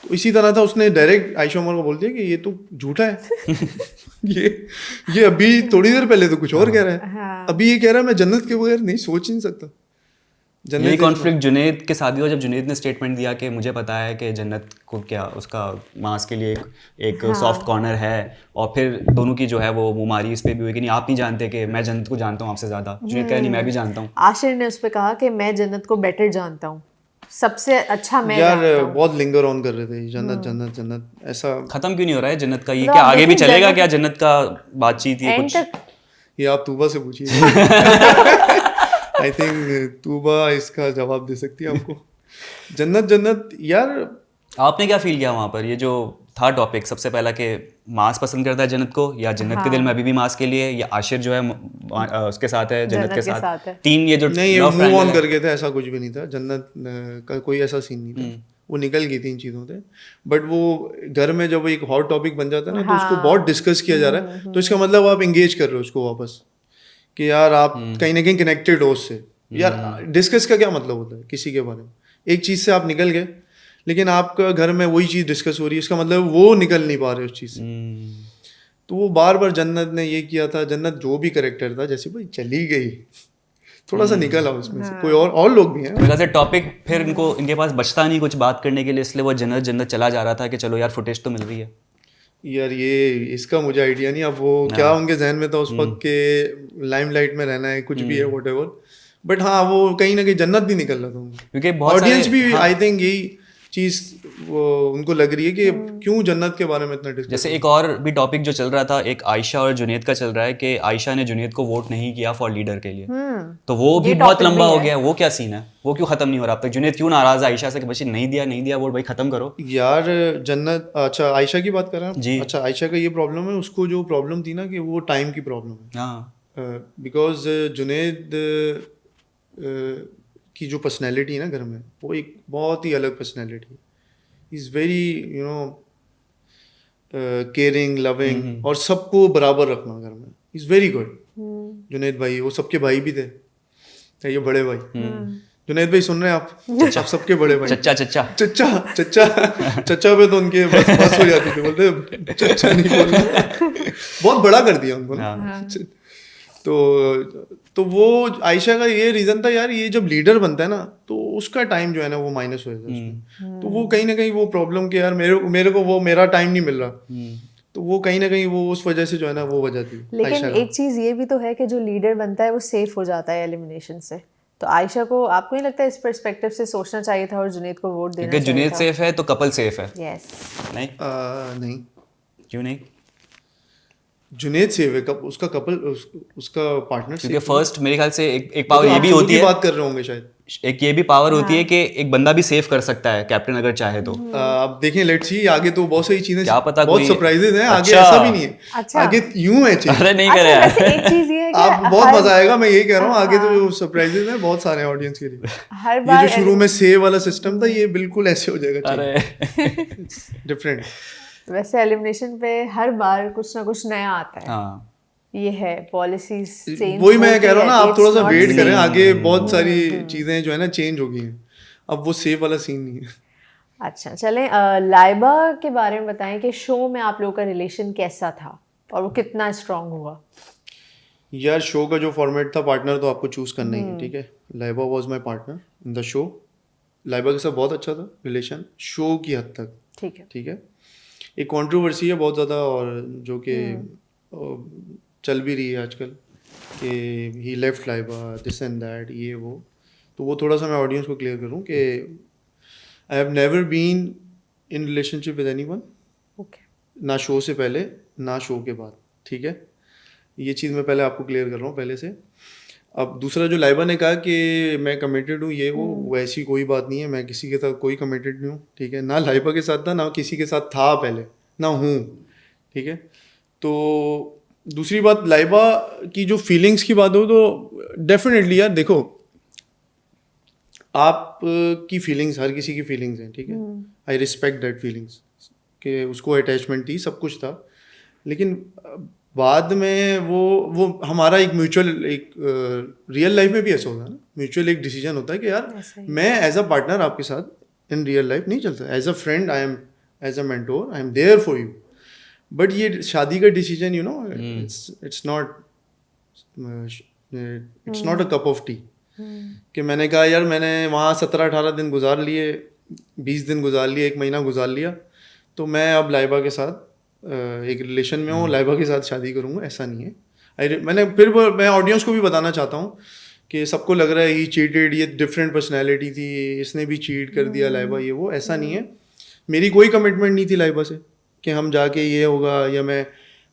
तो इसी तरह था, उसने डायरेक्ट आयशा उमर को बोल दिया कि ये तो झूठा है ये अभी थोड़ी देर पहले तो कुछ और कह रहा है, अभी ये कह रहा है मैं जन्नत के बगैर नहीं सोच ही नहीं सकता। यही कॉन्फ्लिक्ट जुनैद के साथ भी हुआ जब जुनैद ने स्टेटमेंट दिया कि मुझे पता है कि जन्नत को क्या उसका मास के लिए एक सॉफ्ट कॉर्नर है, और फिर दोनों की जो है वो मुमारी इस पे भी हुई कि नहीं आप नहीं जानते कि मैं जन्नत को जानता हूँ आपसे ज़्यादा। जुनैद कह नहीं मैं भी जानता हूँ। आशिर ने उस पे कहा कि मैं जन्नत को बेटर जानता हूँ, सबसे अच्छा मैं यार जानता हूँ। बहुत लिंगर ऑन कर रहे थे जन्नत जन्नत जन्नत, ऐसा खत्म क्यों नहीं हो रहा है जन्नत का? ये मतलब क्या आप आगे भी देखिए चलेगा जन्नत- क्या जन्नत का बातचीत? ये एंड कुछ तक ये आप तूबा से पूछिए आई थिंक तूबा इसका जवाब दे सकती है आपको। जन्नत जन्नत यार आपने क्या फील किया वहाँ पर? ये जो था टॉपिक सबसे पहला कि मास पसंद करता है जन्नत को, या जन्नत के दिल में अभी भी मास के लिए, या आशिर जो है उसके साथ है जन्नत के साथ है। तीन ये जो नहीं, ये love मूव ऑन triangle है। कर गए थे, ऐसा कुछ भी नहीं था। जन्नत का कोई ऐसा सीन नहीं था, वो निकल गई थी इन चीज़ों से। बट वो घर में जब एक हॉट टॉपिक बन जाता है ना, तो उसको बहुत डिस्कस किया जा रहा है, तो इसका मतलब आप इंगेज कर रहे हो उसको वापस कि यार आप कहीं ना कहीं कनेक्टेड हो उससे। यार डिस्कस का क्या मतलब होता है किसी के बारे में? एक चीज़ से आप निकल गए, लेकिन आपका घर में वही चीज़ डिस्कस हो रही है, इसका मतलब वो निकल नहीं पा रहे उस चीज़ से। तो वो बार बार जन्नत ने ये किया था, जन्नत जो भी करेक्टर था, जैसे भाई चली गई, थोड़ा सा निकल आओ उसमें से। कोई और लोग भी हैं। मेरे ख्याल से टॉपिक फिर इनके पास बचता नहीं कुछ बात करने के लिए, इसलिए वो जन्नत जन्नत चला जा रहा था कि चलो यार फुटेज तो मिल रही है। यार ये इसका मुझे आइडिया नहीं, अब वो क्या उनके जहन में था उस वक्त के लाइमलाइट में रहना है, कुछ भी है व्हाटएवर। बट हाँ, वो कहीं ना कहीं जन्नत भी निकल रहा था उनको, क्योंकि बहुत ऑडियंस भी आई थिंक यही चीज वो उनको लग रही है कि क्यों जन्नत के बारे में इतना डिस्कस। जैसे एक और भी टॉपिक जो चल रहा था, एक आयशा और जुनैद का चल रहा है कि आयशा ने जुनैद को वोट नहीं किया फॉर लीडर के लिए, तो वो भी बहुत लंबा हो गया। वो क्या सीन है, वो क्यों खत्म नहीं हो रहा अब तक? जुनैद क्यों नाराज है आयशा से कि बच्चे नहीं दिया वोट, भाई खत्म करो यार। जन्नत, अच्छा आयशा की बात कर रहे हैं जी। अच्छा, आयशा का ये प्रॉब्लम है, उसको जो प्रॉब्लम थी ना कि वो टाइम की प्रॉब्लम है। हाँ, बिकॉज जुनैद की जो पर्सनैलिटी है ना घर में, वो एक बहुत ही अलग पर्सनैलिटी है। इज़ वेरी केयरिंग, लविंग, और सबको बराबर रखना घर में, इज़ वेरी गुड। जुनैद भाई वो सबके भाई भी थे, ये बड़े भाई। जुनैद भाई सुन रहे हैं आप सबके बड़े भाई। चच्चा चच्चा पे तो उनके बस हो जाती थी, बोलते चच्चा नहीं बोलना। बहुत बड़ा कर दिया उनको ना। तो वो आयशा का ये रीज़न था यार, ये जब लीडर बनता है ना तो उसका टाइम जो है ना वो माइनस हो जाता है उसमें। तो वो कहीं ना कहीं वो प्रॉब्लम के यार मेरे को वो मेरा टाइम नहीं मिल रहा, तो वो कहीं ना कहीं वो उस वजह से जो है ना वो वजह थी। लेकिन एक चीज़ ये भी तो है कि जो लीडर बनता है वो सेफ हो जाता है एलिमिनेशन से, तो आयशा को आपको नहीं लगता इस पर्सपेक्टिव से सोचना चाहिए था और जुनैद को वोट देना चाहिए था? जुनैद सेफ है तो कपल सेफ है। यस। नहीं नहीं, क्यों नहीं? जुनैद सेफ है, उसका कपल उसका पार्टनर, क्योंकि फर्स्ट मेरे ख्याल से एक पावर ये भी होती है, बात कर रहे होंगे शायद, एक ये भी पावर होती है कि एक बंदा भी सेव कर सकता है कैप्टन अगर चाहे तो। अब देखें, लेट्स सी आगे तो बहुत सारी चीजें, क्या पता बहुत कोई सरप्राइजेस हैं आगे। अच्छा। ऐसा भी नहीं है, अच्छा। आगे यूं है चीज। अरे नहीं अच्छा, करे यार। वैसे एक चीज ये है कि आप बहुत मजा आएगा, मैं यही कह रहा हूँ। आगे तो सरप्राइजेस हैं बहुत सारे ऑडियंस के लिए। हर ये बार जो शुरू में सेव वाला सिस्टम था, ये बिल्कुल ऐसे हो जाएगा, अरे डिफरेंट। वैसे एलिमिनेशन पे हर बार कुछ ना कुछ नया आता है। हाँ, ये है पॉलिसीज चेंज। वही मैं कह रहा हूँ ना, आप थोड़ा सा वेट करें, आगे बहुत सारी हम्म। चीजें जो है ना चेंज हो गई हैं। अब वो सेव वाला सीन नहीं है। अच्छा चलें, लाइबा के बारे में बताएं कि शो में आप लोगों का रिलेशन कैसा था और वो कितना स्ट्रांग हुआ? यार शो का जो फॉर्मेट था, पार्टनर तो आपको चूज करना ही है, ठीक है। Laiba was my partner in the show. Laiba के साथ बहुत अच्छा था रिलेशन, शो की हद तक, ठीक है। ठीक है। एक कंट्रोवर्सी है बहुत ज़्यादा, और जो कि चल भी रही है आजकल कि he left Laiba, this and that, ये वो। तो वो थोड़ा सा मैं ऑडियंस को क्लियर करूँ कि I have never been in relationship with anyone, okay. ना शो से पहले ना शो के बाद, ठीक है। ये चीज़ मैं पहले आपको क्लियर कर रहा हूँ पहले से। अब दूसरा जो लाइबा ने कहा कि मैं कमिटेड हूँ, ये वो, वैसी कोई बात नहीं है। मैं किसी के साथ कोई कमिटेड नहीं हूँ, ठीक है। ना लाइबा के साथ था, ना किसी के साथ था पहले, ना हूँ, ठीक है। तो दूसरी बात, लाइबा की जो फीलिंग्स की बात हो तो डेफिनेटली यार देखो, आप की फीलिंग्स हर किसी की फीलिंग्स हैं, ठीक है। आई रिस्पेक्ट दैट फीलिंग्स कि उसको अटैचमेंट थी, सब कुछ था। लेकिन बाद में वो हमारा एक म्यूचुअल, एक रियल लाइफ में भी ऐसा होता है ना, म्यूचुअल एक डिसीजन होता है कि यार मैं एज अ पार्टनर आपके साथ इन रियल लाइफ नहीं चलता, as a friend I am, as a mentor I am there for you. But ये शादी का decision, you know, it's not a cup of tea. कि मैंने कहा यार, मैंने वहाँ 17-18 दिन गुजार लिए, 20 दिन गुजार लिए, 1 महीना गुजार लिया, तो मैं अब लाइबा के साथ एक रिलेशन में हूँ, लाइबा के साथ शादी करूँगा, ऐसा नहीं है। मैं ऑडियंस को भी बताना चाहता हूँ कि सबको लग रहा है ही चीटेड, ये डिफरेंट पर्सनैलिटी थी, इसने भी चीट कर दिया लाइबा, ये वो, ऐसा नहीं है। मेरी कोई कमिटमेंट नहीं थी लाइबा से कि हम जाके ये होगा या मैं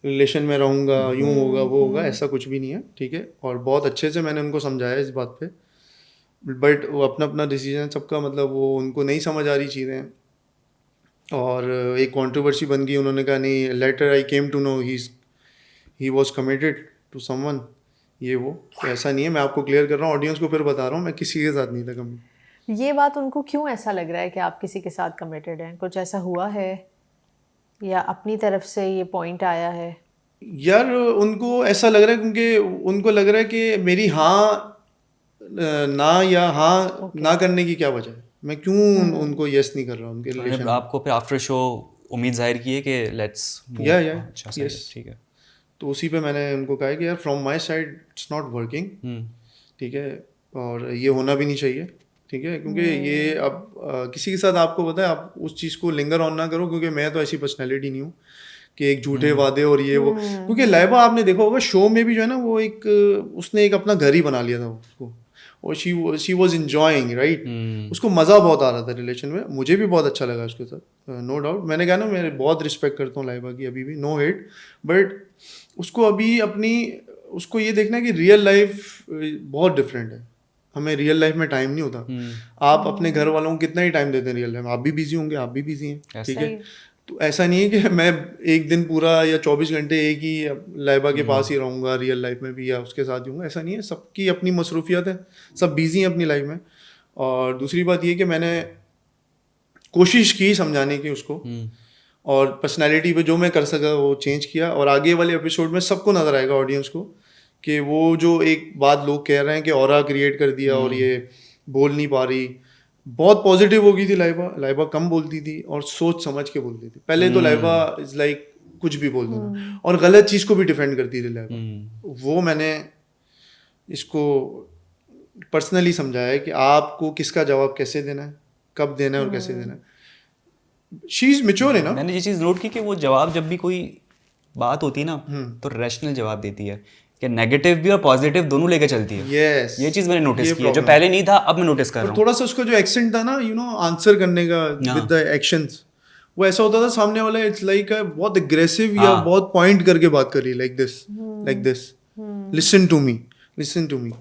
रिलेशन में रहूँगा, यूँ होगा वो होगा, ऐसा कुछ भी नहीं है, ठीक है। और बहुत अच्छे से मैंने उनको समझाया इस बात पे, बट वो अपना अपना डिसीजन सबका, मतलब वो उनको नहीं समझ आ रही चीज़ें, और एक कंट्रोवर्सी बन गई। उन्होंने कहा नहीं, later I came to know he was committed to someone, ये वो। तो ऐसा नहीं है, मैं आपको क्लियर कर रहा हूँ, ऑडियंस को फिर बता रहा हूँ, मैं किसी के साथ नहीं था कमिटेड। ये बात उनको क्यों ऐसा लग रहा है कि आप किसी के साथ कमिटेड हैं? कुछ ऐसा हुआ है या अपनी तरफ से ये पॉइंट आया है? यार उनको ऐसा लग रहा है क्योंकि उनको लग रहा है कि मेरी हाँ ना या हाँ ना करने की क्या वजह है। मैं क्यों उनको यस नहीं कर रहा उनके रिलेशन। आपको फिर आफ्टर शो उम्मीद जाहिर की है कि लेट्स या अच्छा सही है, ठीक है। तो उसी पे मैंने उनको कहा कि यार from my side it's not working, ठीक है, और ये होना भी नहीं चाहिए, ठीक है, क्योंकि ये अब किसी के साथ आपको पता है आप उस चीज़ को लिंगर ऑन ना करो, क्योंकि मैं तो ऐसी पर्सनैलिटी नहीं हूँ कि एक झूठे वादे और ये वो, क्योंकि लाइबा आपने देखा होगा शो में भी जो है ना वो एक उसने एक अपना घर ही बना लिया था उसको, और शी वॉज इंजॉइंग राइट, उसको मज़ा बहुत आ रहा था रिलेशन में, मुझे भी बहुत अच्छा लगा उसके साथ, नो डाउट। मैंने कहा ना मैं बहुत रिस्पेक्ट करता हूँ लाइबा की, अभी भी नो हेट, बट उसको अभी अपनी उसको ये देखना है कि रियल लाइफ बहुत डिफरेंट है, हमें रियल लाइफ में टाइम नहीं होता। आप अपने घर वालों को कितना ही टाइम देते हैं रियल लाइफ में, आप भी बिजी होंगे, आप भी बिजी हैं, ठीक है, तो ऐसा नहीं है कि मैं एक दिन पूरा या 24 घंटे एक ही लाइबा के पास ही रहूँगा रियल लाइफ में भी या उसके साथ ही हूँगा, ऐसा नहीं है, सबकी अपनी मसरूफियत है, सब बिजी हैं अपनी लाइफ में। और दूसरी बात ये कि मैंने कोशिश की समझाने की उसको, और पर्सनैलिटी पे जो मैं कर सका वो चेंज किया, और आगे वाले एपिसोड में सबको नज़र आएगा ऑडियंस को कि वो जो एक बात लोग कह रहे हैं कि ऑरा क्रिएट कर दिया और ये बोल नहीं पा रही, बहुत पॉजिटिव हो गई थी लाइबा कम बोलती थी और सोच समझ के बोलती थी। पहले तो लाइबा इज लाइक कुछ भी बोल देना और गलत चीज़ को भी डिफेंड करती थी लाइबा। वो मैंने इसको पर्सनली समझाया है कि आपको किसका जवाब कैसे देना है, कब देना है और कैसे देना है। शी इज मैच्योर है ना। मैंने ये चीज़ नोट की कि वो जवाब जब भी कोई बात होती है ना तो रैशनल जवाब देती है, कि नेगेटिव भी और पॉजिटिव दोनों लेके चलती है। यस, ये चीज़ मैंने नोटिस की है, जो पहले नहीं था अब मैं नोटिस कर रहा हूँ। थोड़ा सा उसका जो एक्सेंट था ना, यू नो, आंसर करने का विद द एक्शंस, वो ऐसा होता था सामने वाला इट्स लाइक बहुत एग्रेसिव या बहुत पॉइंट करके बात कर रही, like this, listen to me,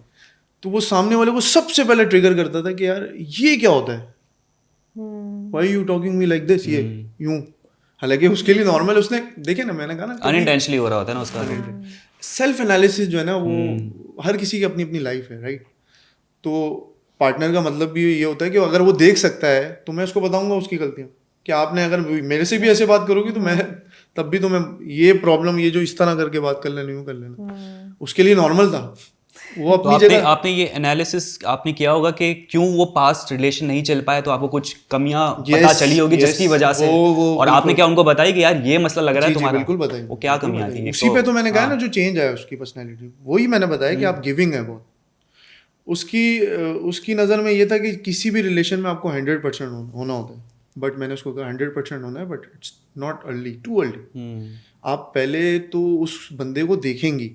तो वो सामने वाले को सबसे पहले ट्रिगर करता था कि यार ये क्या होता है, why you talking me like this, ये यूं, हालांकि उसके लिए नॉर्मल, उसने देखे ना, मैंने कहा ना अनइंटेंशनली हो रहा होता है ना उसका। सेल्फ एनालिसिस जो है ना वो हर किसी की अपनी अपनी लाइफ है, राइट। तो पार्टनर का मतलब भी ये होता है कि अगर वो देख सकता है तो मैं उसको बताऊंगा उसकी गलतियाँ, कि आपने अगर मेरे से भी ऐसे बात करोगी तो मैं तब भी तो मैं ये प्रॉब्लम, ये जो इस तरह करके बात कर लेना, यूँ कर लेना, उसके लिए नॉर्मल था वो अपनी जगह। आपने ये एनालिसिस आपने किया होगा कि क्यों वो पास्ट रिलेशन नहीं चल पाए, तो आपको कुछ कमियां पता चली होगी जिसकी वजह से, और आपने क्या उनको बताई कि यार ये मसला लग रहा है तुम्हारा, बिल्कुल बताइए, वो क्या कमियां थी। उसी पे तो मैंने कहा ना जो चेंज आया उसकी पर्सनैलिटी, वही मैंने बताया कि आप गिविंग है बहुत। उसकी नज़र में ये था कि किसी भी रिलेशन में आपको 100% होना होता है, बट मैंने उसको कहा 100% होना है, but it's not early, too early. आप पहले तो उस बंदे को देखेंगी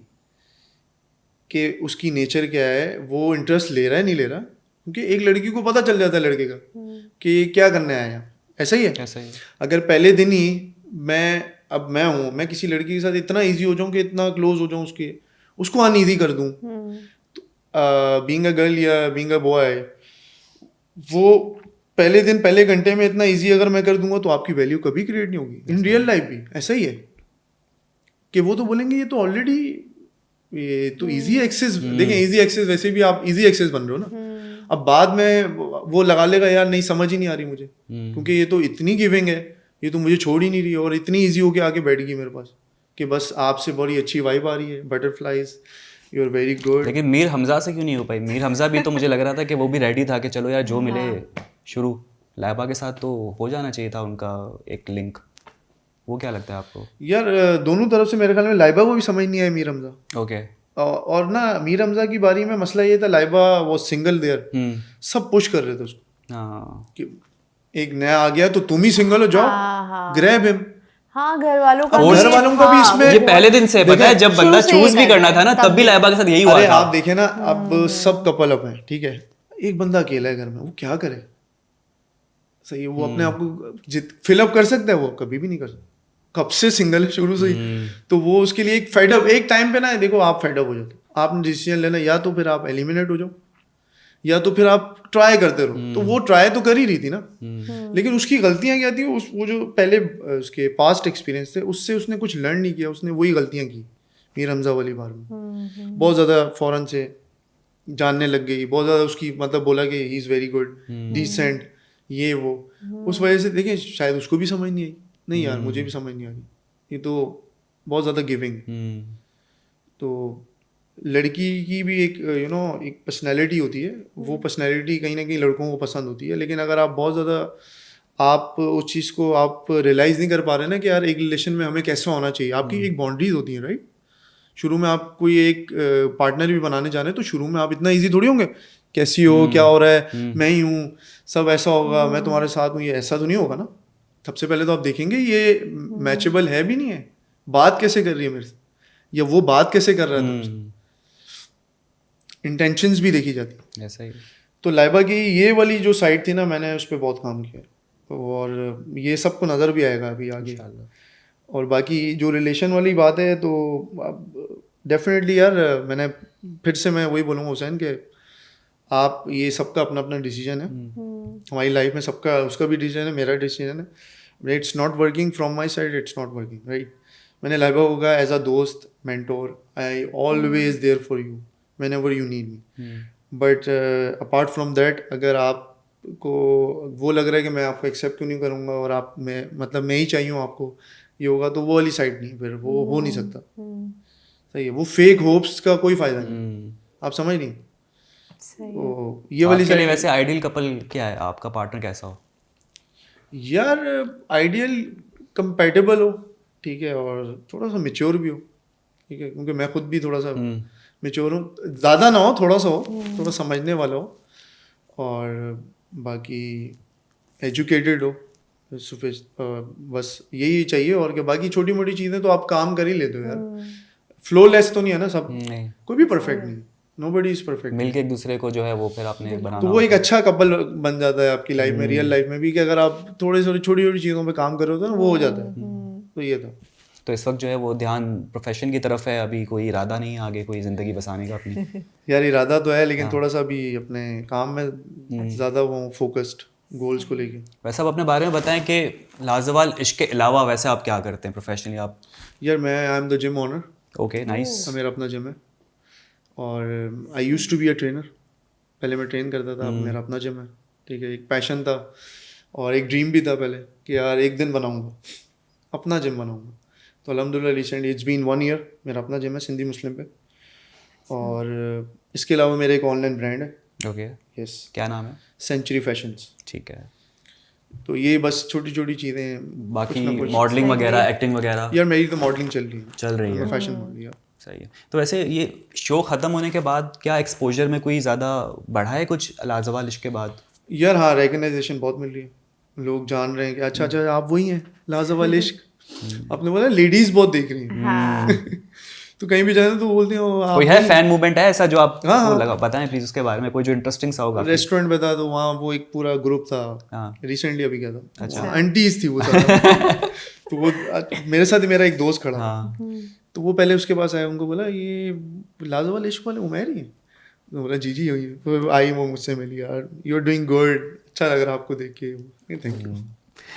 कि उसकी नेचर क्या है, वो इंटरेस्ट ले रहा है नहीं ले रहा, क्योंकि एक लड़की को पता चल जाता है लड़के का कि क्या करने आया यहाँ, ऐसा ही है। अगर पहले दिन ही मैं किसी लड़की के साथ इतना ईजी हो जाऊँ कि इतना क्लोज हो जाऊँ उसको अनईजी कर दूँ, बीइंग अ गर्ल या बीइंग अ बॉय, वो पहले दिन पहले घंटे में इतना इजी अगर मैं कर दूंगा तो आपकी वैल्यू कभी क्रिएट नहीं होगी। इन रियल लाइफ भी ऐसा ही है कि वो तो बोलेंगे ये तो ऑलरेडी, ये तो इजी एक्सेस, देखें इजी एक्सेस, वैसे भी आप इजी एक्सेस बन रहे हो ना। अब बाद में वो लगा लेगा यार नहीं समझ ही नहीं आ रही मुझे, क्योंकि ये तो इतनी गिविंग है, ये तो मुझे छोड़ ही नहीं रही और इतनी इजी होके आके बैठ गई मेरे पास कि बस आपसे बड़ी अच्छी वाइब आ रही है, butterflies, you are very good. लेकिन मीर हमजा से क्यों नहीं हो पाई? मीर हमजा भी तो मुझे लग रहा था कि वो भी रेडी था कि चलो यार जो मिले शुरू, लाइबा के साथ तो हो जाना चाहिए था उनका एक लिंक। वो क्या लगता है आपको? यार दोनों तरफ से मेरे ख्याल में लाइबा को भी समझ नहीं आया मीर हमजा। ओके। और ना मीर हमजा की बारी में मसला ये था, लाइबा वो सिंगल देयर, सब पुश कर रहे थे उसको। हाँ, कि एक नया आ गया तो तुम ही सिंगल हो जाओ, ग्रैब हिम। हाँ, घर वालों का भी इसमें ये पहले दिन से पता है, जब बंदा चूज भी करना था ना तब भी लाइबा के साथ यही हुआ था। अरे आप देखे ना, अब सब कपल अप हैं, ठीक है, एक बंदा अकेला है घर में, वो क्या करे? सही है, वो अपने आप को फिलअप कर सकता है, वो कभी भी नहीं कर सकता, कब से सिंगल है शुरू से ही। तो वो उसके लिए एक फेड अप, एक टाइम पे ना देखो आप फेड अप हो जाते, आपने डिसीजन लेना, या तो फिर आप एलिमिनेट हो जाओ या तो फिर आप ट्राई करते रहो। तो वो ट्राई तो कर ही रही थी ना, लेकिन उसकी गलतियां क्या थी, वो जो पहले उसके पास्ट एक्सपीरियंस थे उससे उसने कुछ लर्न नहीं किया, उसने वही गलतियां की मीर हमजा वाली बार में। बहुत ज़्यादा फौरन से जानने लग गई, बहुत ज़्यादा उसकी मतलब बोला कि he is very good, decent, ये वो, उस वजह से देखिए शायद उसको भी समझ नहीं आई, नहीं यार मुझे भी समझ नहीं आ रही, ये तो बहुत ज़्यादा गिविंग है। तो लड़की की भी एक एक पर्सनैलिटी होती है, वो पर्सनैलिटी कहीं ना कहीं लड़कों को पसंद होती है, लेकिन अगर आप बहुत ज़्यादा आप उस चीज़ को आप रियलाइज़ नहीं कर पा रहे ना कि यार एक रिलेशन में हमें कैसा होना चाहिए, आपकी एक बाउंड्रीज होती है, राइट। शुरू में आप कोई एक पार्टनर भी बनाने जा रहे हैं तो शुरू में आप इतना ईजी थोड़ी होंगे, कैसी हो, क्या हो रहा है, मैं ही हूँ, सब ऐसा होगा, मैं तुम्हारे साथ हूँ, ये ऐसा तो नहीं होगा ना। सबसे पहले तो आप देखेंगे ये मैचेबल है भी नहीं है, बात कैसे कर रही है मेरे से, या वो बात कैसे कर रहा है तुमसे, इंटेंशंस भी देखी जाती है। ऐसा ही। तो लाइबा की ये वाली जो साइड थी ना, मैंने उस पर बहुत काम किया, और ये सबको नज़र भी आएगा अभी आगे। और बाकी जो रिलेशन वाली बात है तो डेफिनेटली यार, मैंने फिर से मैं वही बोलूँगा हुसैन कि आप ये सबका अपना अपना डिसीजन है, हमारी लाइफ में सबका, उसका भी डिसीजन है, मेरा डिसीजन है। It's not working from my side, it's not working, right. मैंने लाइबा को कहा एज अ दोस्त, mentor, I always there for you whenever you need me, but apart from that अगर आपको वो लग रहा है कि मैं आपको एक्सेप्ट क्यों नहीं करूँगा और आप मैं ही चाहिए हूँ आपको, ये होगा तो वो वाली साइड नहीं, फिर वो हो नहीं सकता। सही है, वो फेक होप्स का कोई फायदा नहीं, आप समझ नहीं। तो ये वाली साइड। वैसे आइडियल कपल क्या है, आपका पार्टनर कैसा हो? यार आइडियल कंपैटिबल हो, ठीक है, और थोड़ा सा मेच्योर भी हो, ठीक है, क्योंकि मैं खुद भी थोड़ा सा मेच्योर हूँ, ज़्यादा ना हो, थोड़ा सा हो, थोड़ा समझने वाला हो, और बाकी एजुकेटेड हो, बस यही चाहिए। और क्या, बाकी छोटी मोटी चीज़ें तो आप काम कर ही लेते हो यार, फ्लोलेस तो नहीं है ना सब, कोई भी परफेक्ट नहीं, नोबडी इज परफेक्ट। मिलके एक दूसरे को जो है वो फिर आपने बनाना, तो वो एक अच्छा कपल बन जाता है आपकी लाइफ में, रियल लाइफ में भी, कि अगर आप थोड़ी छोटी छोटी चीज़ों पे काम कर रहे हो ना, वो हो जाता है। तो ये था। तो इस वक्त जो है वो ध्यान प्रोफेशन की तरफ है, अभी कोई इरादा नहीं है आगे कोई ज़िंदगी बसाने का अपनी? यार इरादा तो है, लेकिन थोड़ा सा अभी अपने काम में ज़्यादा वो फोकस्ड, गोल्स को लेके। वैसे आप अपने बारे में बताएं कि लाजवाल इश्क के अलावा वैसे आप क्या करते हैं प्रोफेशनली आप? यार मैं I am the gym owner. Okay, nice. मेरा अपना जिम है, और I used to be a trainer, पहले मैं ट्रेन करता था, अब मेरा अपना जिम है, ठीक है। एक पैशन था और एक ड्रीम भी था पहले कि यार एक दिन बनाऊंगा, अपना जिम बनाऊंगा। तो अल्हम्दुलिल्लाह रिसेंटली इट्स बीन 1 ईयर मेरा अपना जिम है सिंधी मुस्लिम पे। और इसके अलावा मेरा एक ऑनलाइन ब्रांड है। Okay, yes. क्या नाम है? Century fashions. ठीक है। तो ये बस छोटी छोटी चीज़ें। बाकी मॉडलिंग वगैरह, एक्टिंग वगैरह? यार मेरी तो मॉडलिंग चल रही है। चल रही है। फैशन मॉडल यार। सही है। तो वैसे ये शो ख़त्म होने के बाद क्या एक्सपोजर में कोई ज़्यादा बढ़ा है कुछ लाजवाल इश्क के बाद? यार हाँ, रिकग्नाइजेशन बहुत मिल रही है, लोग जान रहे हैं कि अच्छा अच्छा आप वही हैं लाजवाल इश्क। आपने बोला लेडीज बहुत देख रही हैं। तो कहीं भी जाए तो बोलती हैं कोई है फैन मूवमेंट है ऐसा जो आप हाँ। लगा, बताएं प्लीज उसके बारे में, कोई जो इंटरेस्टिंग सा होगा। रेस्टोरेंट में था तो वहाँ वो एक पूरा ग्रुप था, रिसेंटली अभी क्या था, अच्छा, आंटीज थी वो सारा। तो वो मेरे साथ ही मेरा एक दोस्त खड़ा था, तो वो पहले उसके पास आया, उनको बोला ये लाजवाल इश्क वाले उमैर ही है? तो बोला जी जी हुई। तो आई वो मुझसे मिली, यार यू आर डूइंग गुड, अच्छा लग रहा है आपको देख के, थैंक यू।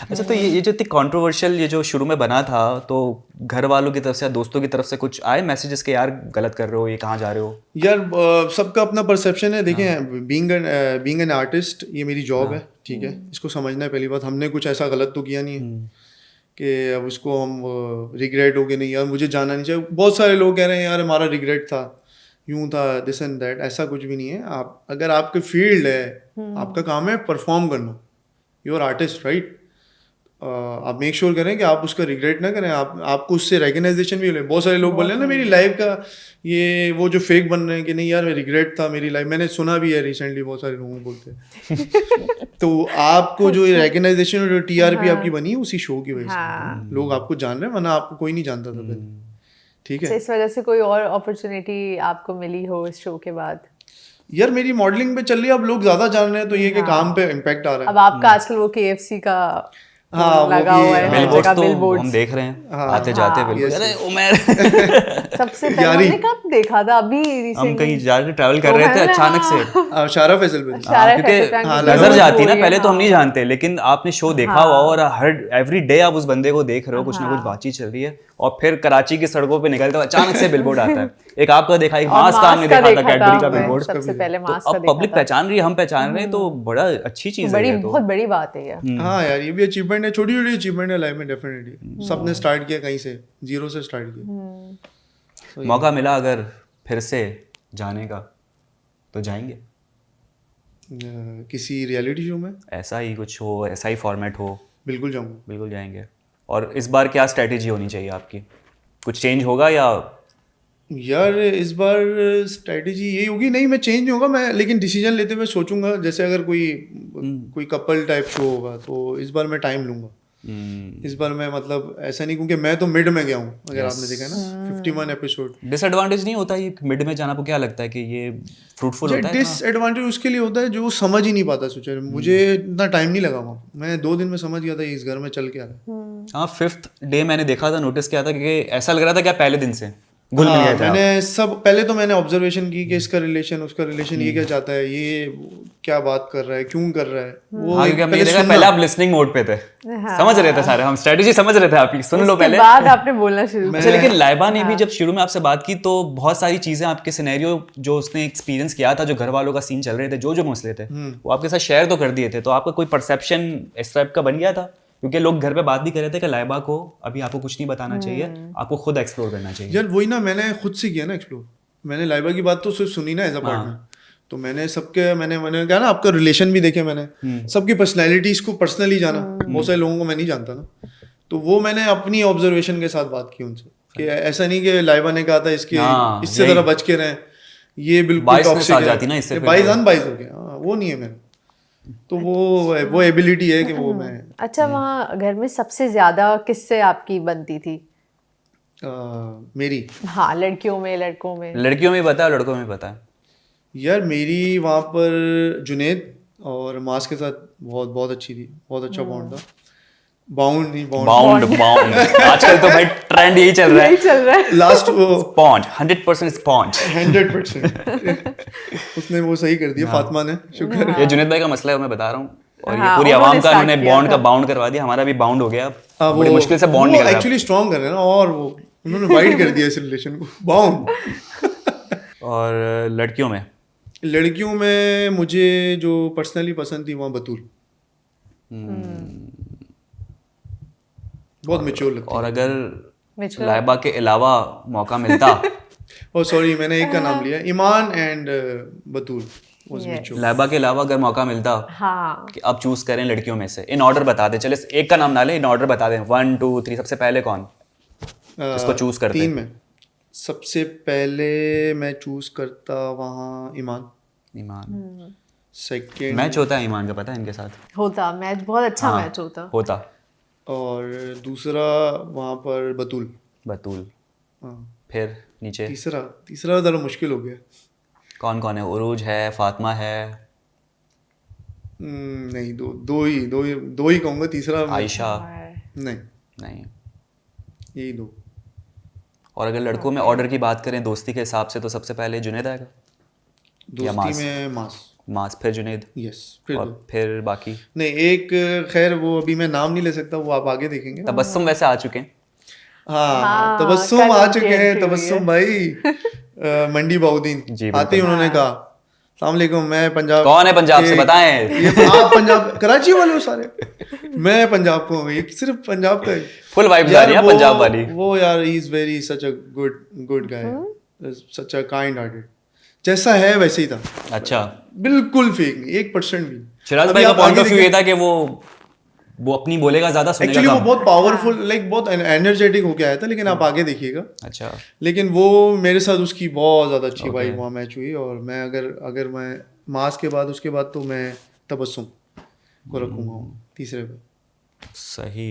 अच्छा, तो ये जो इतनी कंट्रोवर्शियल ये जो शुरू में बना था, तो घर वालों की तरफ से या दोस्तों की तरफ से कुछ आए मैसेजेस के यार गलत कर रहे हो, ये कहाँ जा रहे हो? यार सबका अपना परसेप्शन है। देखें, बीइंग एन आर्टिस्ट ये मेरी जॉब है, ठीक है, इसको समझना है पहली बात। हमने कुछ ऐसा गलत तो किया नहीं है कि अब उसको हम रिग्रेट हो गए, नहीं यार मुझे जाना नहीं चाहिए। बहुत सारे लोग कह रहे हैं यार हमारा रिग्रेट था, यूँ था, दिस एंड दैट, ऐसा कुछ भी नहीं है। आप अगर आपके फील्ड है, आपका काम है परफॉर्म करना, यू आर आर्टिस्ट, राइट। आप मेक श्योर करें कि आप उसका रिग्रेट ना करें, आपको उससे रिकग्नाइजेशन भी मिले। बहुत सारे लोग बोल रहे हैं ना मेरी लाइफ का ये वो जो फेक बन रहे हैं कि नहीं यार मैं रिग्रेट था मेरी लाइफ, मैंने सुना भी है रिसेंटली बहुत सारे लोगों बोलते हैं। तो आपको जो रिकग्नाइजेशन और टीआरपी आपकी बनी है उसी शो की वजह से लोग आपको जान रहे हैं, वरना आपको कोई नहीं जानता था पहले, ठीक है। इस वजह से कोई और अपॉर्चुनिटी आपको मिली हो इस शो के बाद? यार मेरी मॉडलिंग पे चल रही है, अब लोग ज्यादा जान रहे हैं, तो ये कि काम पे इम्पैक्ट आ रहा है। अब आपका आजकल वो KFC का लगा हुआ है, बिलबोर्ड्स तो हम देख रहे हैं आते जाते बिल्कुल। अरे उमर सबसे पहले हमने कब देखा था? अभी हम कहीं जा रहे ट्रैवल कर रहे थे, अचानक से शारा फैसल पे क्योंकि नजर जाती ना, पहले तो हम नहीं जानते, लेकिन आपने शो देखा हुआ और हर एवरी डे आप उस बंदे को देख रहे हो, कुछ ना कुछ बातचीत चल रही है, और फिर कराची की सड़कों पे निकलते हो अचानक से बिलबोर्ड आता है। एक आपका देखा, एक मास्क का हमने देखा था, कैडबरी का बिलबोर्ड सबसे पहले मास्क का देखा। अब पब्लिक पहचान रही है, हम पहचान रहे हैं, तो बड़ा अच्छी चीज है, बहुत बड़ी बात है ये। हाँ यार ये भी अचीवमेंट है, छोटी छोटी अचीवमेंट है लाइफ में डेफिनेटली। सबने स्टार्ट किया कहीं से, जीरो से स्टार्ट किया। मौका मिला अगर फिर से जाने का तो जाएंगे? किसी रियलिटी शो में ऐसा ही कुछ हो, ऐसा ही फॉर्मेट हो? बिल्कुल जाऊंगा। बिल्कुल जाएंगे। और इस बार क्या स्ट्रेटेजी होनी चाहिए आपकी? कुछ चेंज होगा या यार इस बार स्ट्रेटेजी यही होगी, नहीं मैं चेंज नहीं होगा मैं, लेकिन डिसीजन लेते हुए सोचूंगा। जैसे अगर कोई कपल टाइप शो होगा तो इस बार मैं टाइम लूंगा। इस बार मैं मतलब ऐसा नहीं, क्योंकि मैं तो मिड में गया हूँ, अगर आपने देखा है ना 51 एपिसोड। डिसएडवांटेज नहीं होता ये मिड में जाना? आपको क्या लगता है कि ये फ्रूटफुल होता है? डिसएडवांटेज उसके लिए होता है जो समझ ही नहीं पाता सोचा। मुझे इतना टाइम नहीं लगा वहाँ, मैं 2 दिन में समझ गया था इस घर में चल के आ रहा है। हाँ, 5th डे मैंने देखा था, नोटिस किया था कि ऐसा लग रहा था कि आप पहले दिन से घुल मिल गए थे आप। मैंने सब पहले तो मैंने ऑब्जर्वेशन की कि इसका रिलेशन उसका रिलेशन, ये क्या चाहता है, ये क्या बात कर रहा है, क्यों कर रहा है वो। हाँ, क्योंकि हमने देखा पहले आप लिसनिंग मोड पे थे, समझ रहे थे सारे, हम स्ट्रेटेजी समझ रहे थे आपकी, सुन लो पहले। बाद आपने बोलना शुरू अच्छा, लेकिन लाइबा ने भी जब शुरू में आपसे बात की तो बहुत सारी चीजें आपके सिनेरियो जो उसने एक्सपीरियंस किया था, जो घर वालों का सीन चल रहे थे, जो मसले थे, वो आपके साथ शेयर तो कर दिए थे। तो आपका कोई परसेप्शन इस टाइप का बन गया था? क्योंकि लोग घर पे बात भी कर रहे थे कि लाइबा को अभी आपको कुछ नहीं बताना चाहिए, आपको खुद एक्सप्लोर करना चाहिए। यार वही ना, मैंने खुद से किया ना एक्सप्लोर। मैंने लाइबा की बात तो सिर्फ सुनी ना एज अ पार्टनर, तो मैंने सबके मैंने कहा ना आपका रिलेशन भी देखे मैंने, सबकी पर्सनैलिटीज को पर्सनली जाना। बहुत सारे लोगों को मैं नहीं जानता ना, तो वो मैंने अपनी ऑब्जर्वेशन के साथ बात की उनसे कि ऐसा नहीं कि लाइबा ने कहा था इससे जरा बच के रहें, ये बिल्कुल टॉक्सिक है, 22 अनबाइज हो गया, वो नहीं है मेरा। तो वो एबिलिटी है कि वो मैं। अच्छा, वहाँ घर में सबसे ज्यादा किससे आपकी बनती थी? मेरी, हाँ, लड़कियों में लड़कों में? लड़कियों में पता है, लड़कों में पता है? यार मेरी वहाँ पर जुनेद और मास के साथ बहुत बहुत अच्छी थी, बहुत अच्छा बॉन्ड था। बाउंड आजकल तो भाई ट्रेंड यही चल रहा है लास्ट स्पॉन्ज 100% स्पॉन्ज 100%। उसने वो सही कर दिया, फातिमा ने, शुक्र है। ये जुनेद भाई का मसला है, मैं बता रहा हूँ। और ये हाँ, पूरी उन्होंने आवाम का start उन्होंने किया बॉन्ड था। का बाउंड करवा दिया, हमारा भी बाउंड हो गया। वो बड़ी मुश्किल से बॉन्ड निकल रहा है। एक्चुअली स्ट्रॉन्ग कर रहे हैं ना, और वो उन्होंने वाइड कर दिया इस रिलेशन को, बाउंड। और लड़कियों में मुझे जो पर्सनली पसंद थी वहाँ बतूल, बहुत मैच्योर लगती। और अगर लाइबा के अलावा मौका मिलता ओह सॉरी, मैंने एक का नाम लिया, Iman and Batool was mature. Laiba के अलावा अगर मौका मिलता हाँ, कि आप चूज करें लड़कियों में से, इन ऑर्डर बता दें, चले एक का नाम ना लें, इन ऑर्डर बता दें 1 2 3, सबसे पहले कौन इसको चूज करते? 3 में सबसे पहले मैं चूज करता वहाँ ईमान। सेकंड मैच होता है ईमान का, पता है इनके साथ होता मैच, बहुत अच्छा मैच होता। और दूसरा वहाँ पर बतूल। हाँ। फिर नीचे तीसरा ज़रा मुश्किल हो गया। कौन है? उरूज है, फातिमा है? नहीं, दो ही कहूँगा, तीसरा आयशा? नहीं, यही 2। और अगर लड़कों में ऑर्डर की बात करें दोस्ती के हिसाब से, तो सबसे पहले जुनेद आएगा? दोस्ती में मास, फिर जुनेद? यस, फिर और फिर बाकी? नहीं, एक खैर वो अभी मैं नाम नहीं ले सकता, वो आप आगे देखेंगे। तबस्सुम वैसे आ चुके हैं। हाँ, तबस्सुम आ चुके हैं, तबस्सुम भाई मंडी बाउद्दीन आते ही उन्होंने कहा अस्सलाम वालेकुम, मैं पंजाब। कौन है पंजाब से, बताएं? ये आप पंजाब, कराची वाले हो सारे। मैं पंजाब को हूँ, ये सिर्फ पंजाब का है। फुल वाइब्स आ रही है पंजाब वाली। वो यार he is very such a good guy, such a kind hearted, जैसा है वैसे ही था। अच्छा, बिल्कुल फेक नहीं, 1% भी। शिराज भाई का पॉइंट ऑफ व्यू ये था कि वो अपनी बोलेगा ज्यादा, सुनेगा एक्चुअली वो कम। बहुत पावरफुल, लाइक बहुत एनर्जेटिक होके आया था, लेकिन आप आगे देखिएगा। अच्छा, लेकिन वो मेरे साथ उसकी बहुत ज़्यादा अच्छी वाइब वहाँ मैच हुई। और मैं अगर मैं मास के बाद उसके बाद तो मैं तबस्सुम को रखूँगा तीसरे पे। सही।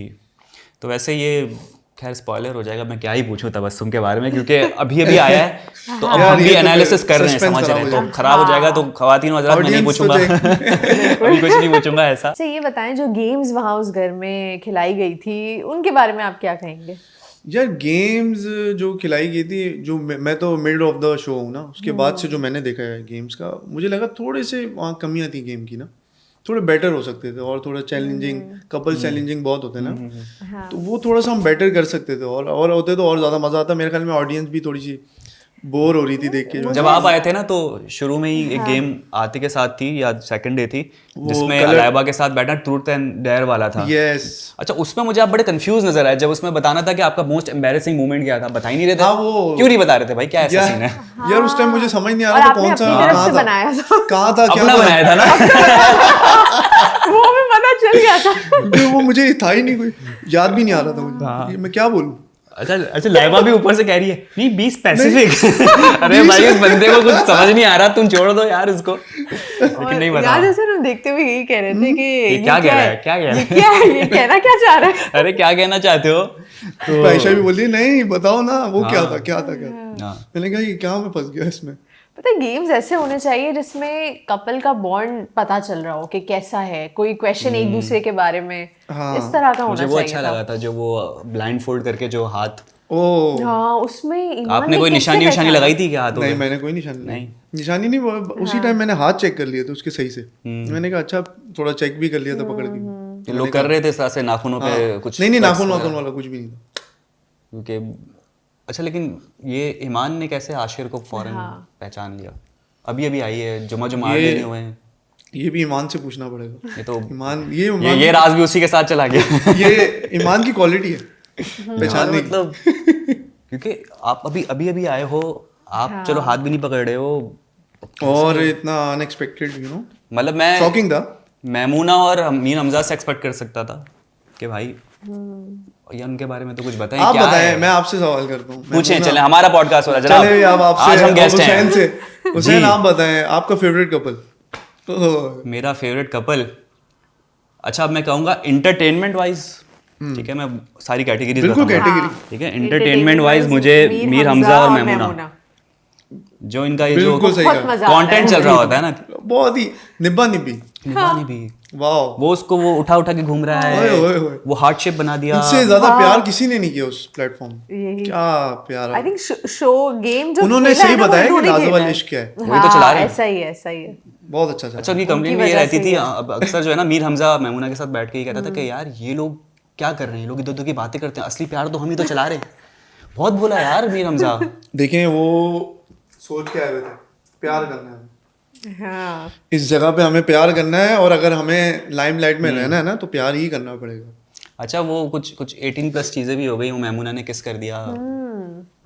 तो वैसे ये खैर स्पॉइलर हो जाएगा, मैं क्या ही पूछूं तबस्सुम के बारे में, क्योंकि अभी आया है तो अब हम भी एनालिसिस कर रहे हैं, समझ रहे हैं, तो खराब हो जाएगा। तो ख्वातीन हज़रात, मैं नहीं पूछूंगा अभी कुछ नहीं पूछूंगा ऐसा। अच्छा, ये बताएं, जो गेम्स वहाँ उस घर में खिलाई गई थी, उनके बारे में आप क्या कहेंगे? यार गेम्स जो खिलाई गई थी, जो मैं तो मिड ऑफ द शो हूँ ना, उसके बाद से जो मैंने देखा है गेम्स का, मुझे लगा थोड़े से वहाँ कमियाँ थी गेम की ना, थोड़े बेटर हो सकते थे, और थोड़ा चैलेंजिंग, कपल चैलेंजिंग बहुत होते हैं ना, तो वो थोड़ा सा हम बेटर कर सकते थे, और होते तो और ज़्यादा मज़ा आता। मेरे ख्याल में ऑडियंस भी थोड़ी सी बोर हो रही थी देख के। जब आप आए थे ना तो शुरू में ही एक गेम आरती के साथ थी या सेकंड डे थी जिसमें अलाइबा के साथ बैठा ट्रूथ एंड डेयर वाला था। यस। अच्छा, उसमें मुझे आप बड़े कंफ्यूज नजर आए जब उसमें बताना था कि आपका मोस्ट एम्बैरेसिंग मोमेंट क्या था, बता ही नहीं रहे थे। हाँ, वो क्यों नहीं बता रहे थे भाई, क्या ऐसा सीन है? यार उस टाइम मुझे समझ नहीं आ और रहा था आपने कौन सा अपनी तरफ से कहाँ बनाया था। था, कहाँ था, क्या अपना था। बनाया था ना। वो भी पता चल गया था। वो मुझे था ही नहीं, कोई याद भी नहीं आ रहा था मुझे, मैं क्या बोलूं। अच्छा लाइबा भी ऊपर से कह रही है नहीं बी स्पेसिफिक। अरे भाई उस बंदे को कुछ समझ नहीं आ रहा, तुम छोड़ दो यार उसको। लेकिन नहीं बता। याद है सर, हम देखते हुए यही कह रहे थे कि ये क्या कह रहा है, क्या कह रहा है? ये क्या है, ये कहना क्या चाह रहा है? अरे क्या कहना चाहते हो? तो आयशा भी बोली नहीं बताओ ना वो क्या था, क्या था, क्या था। हाँ। मैंने कहा ये क्या मैं फंस गया इसमें। पता है गेम्स ऐसे होने चाहिए जिसमें कपल का बॉन्ड पता चल रहा हो कि कैसा है, कोई क्वेश्चन एक दूसरे के बारे में, इस तरह का होना मुझे वो चाहिए अच्छा था। लगा था जो वो ब्लाइंड फोल्ड करके जो हाथ, ओ हाँ, उसमें ईमान आपने ने कोई कैसे निशानी उशानी पहचाना? लगाई थी क्या हाथों नहीं पे? मैंने कोई निशानी नहीं। निशानी नहीं, उसी टाइम मैंने हाथ चेक कर लिए थे उसके सही से। मैंने कहा अच्छा थोड़ा चेक भी कर लिया था पकड़ के। लोग कर रहे थे इस तरह से नाखूनों पे कुछ। नहीं नाखून वाखून वाला कुछ भी नहीं था। क्योंकि अच्छा, लेकिन ये ईमान ने कैसे आशिर को फौरन पहचान लिया? अभी अभी आई है, जुमा जुमा ये- नहीं हुए हैं। ये भी ईमान से पूछना पड़ेगा। ये तो ईमान ये राज भी उसी के साथ चला गया। ये ईमान की क्वालिटी है पहचानने की। मतलब क्योंकि आप अभी आए हो, आप चलो हाथ भी नहीं पकड़ रहे हो, और इतना अनएक्सपेक्टेड मतलब मैं शॉकिंग था। मैमूना और मीर हमजा से एक्सपेक्ट कर सकता था कि भाई या उनके बारे में तो कुछ बताएं। आप क्या बताएं, है? मैं आपसे सवाल करता हूँ। पूछें, चले हमारा पॉडकास्ट हो रहा है जनाब। चले अब आपसे, आज हम गेस्ट हैं। हुसैन से। हुसैन आप बताएं आपका फेवरेट कपल। मेरा फेवरेट कपल, अच्छा अब मैं कहूँगा इंटरटेनमेंट वाइज, ठीक है, मैं सारी कैटेगरीज बिल्कुल बताऊंगा। कैटेगरी। ठीक है, एंटरटेनमेंट वाइज मुझे मीर हमजा और मैमूना, जो इनका ये जो बिल्कुल सही बहुत कहा। मजा आता है। कंटेंट चल रहा होता है ना, बहुत ही निब्बा निब्बी। निभानी भी, वाह, वो उसको वो उठा के घूम रहा ओए, ओए, है, ओए। वो हार्ट शेप बना दिया। इनसे ज्यादा प्यार किसी ने नहीं किया उस प्लेटफॉर्म। यही। क्या प्यारा। आई थिंक शो गेम जो उन्होंने खेला है सही ना, वो बताया कि इन्होंने लाजवाब खेला है। इश्क क्या है। वही तो चला रहे हैं। ऐसा ही है, ऐसा ही है। बहुत अच्छा अच्छा, उनकी कंप्लेंट भी ये वजह रहती से थी, ही अब अक्सर जो है ना मीर हमजा मैमूना के साथ बैठ के ही कहता था कि यार ये लोग क्या कर रहे हैं, लोग इधर उधर की बातें करते हैं, असली प्यार तो हम ही तो चला रहे हैं। बहुत बोला यार मीर हमजा। देखें वो सोच के आए हुए थे प्यार करना है, हाँ, इस जगह पे हमें प्यार करना है, और अगर हमें लाइमलाइट में रहना है ना तो प्यार ही करना पड़ेगा। अच्छा, वो कुछ 18+ चीजें भी हो गई, वो मैमूना ने किस कर दिया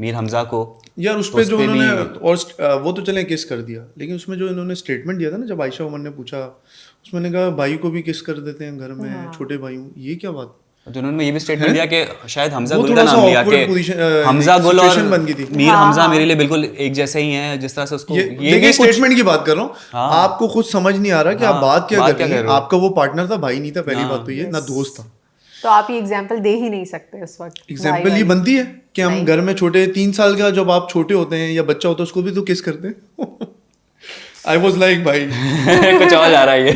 मीर हमजा को यार उस पे जो पे उन्होंने, भी- और वो तो चले किस कर दिया, लेकिन उसमें जो इन्होंने स्टेटमेंट दिया था ना, जब आयशा उमर ने पूछा, उसमें ने कहा भाई को भी किस कर देते हैं घर में, छोटे भाइयों, ये क्या बात। तो उन्होंने ये भी स्टेटमेंट दिया कि शायद हमजा वो गुल का थोड़ा सा नाम लिया awkward कि position, हमजा गुल और situation बन गई थी। मीर हमजा मेरे लिए बिल्कुल एक जैसे ही हैं, जिस तरह से उसको ये ये देखिए भी कुछ स्टेटमेंट की बात कर रहा हूँ, आपको खुद समझ नहीं आ रहा कि आप बात क्या कर रहे हैं। आपका वो पार्टनर था, भाई नहीं था, पहली बात तो ये ना दोस्त था। तो आप ये एग्जांपल दे ही नहीं सकते उस वक्त। एग्जाम्पल ये बनती है कि हम घर में छोटे 3 साल का जब आप छोटे होते हैं या बच्चा होता है उसको भी तो किस करते हैं। आई वॉज लाइक भाई कुछ और जा रहा है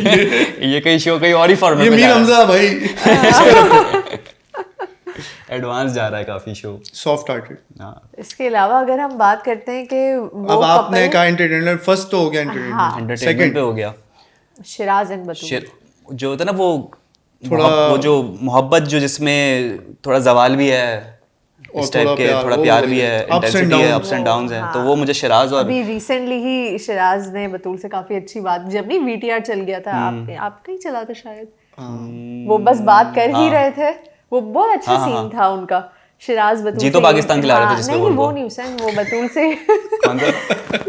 ये कहीं शो कहीं और ही फॉर्मेट ये में मीर जा रहा हमजा भाई है, एडवांस जा रहा है काफी शो। Soft hearted. हाँ, इसके अलावा अगर हम बात करते हैं कि वो अब आपने couple- कहा एंटरटेनमेंट, फर्स्ट तो हो गया एंटरटेनमेंट, एंटरटेनमेंट पे हो गया। शिराज एंड बतूल। जो होता है ना वो वो जो मोहब्बत जो जिसमें थोड़ा जवाल भी है, इस टाइप के थोड़ा प्यार भी है, इंटेंसिटी है, अप्स एंड डाउन्स है, तो वो मुझे शिराज और अभी रिसेंटली ही शिराज ने बतूल से काफी अच्छी बात, जब नहीं वीटीआर चल गया था, आपका ही चला था शायद, वो बस बात कर ही रहे थे, वो बहुत अच्छा सीन था उनका। शिराज बतूल जी तो से- पाकिस्तान खिला रहे थे जिसमें नहीं उनको। वो नहीं हुसैन, वो बतूल से कौन सा?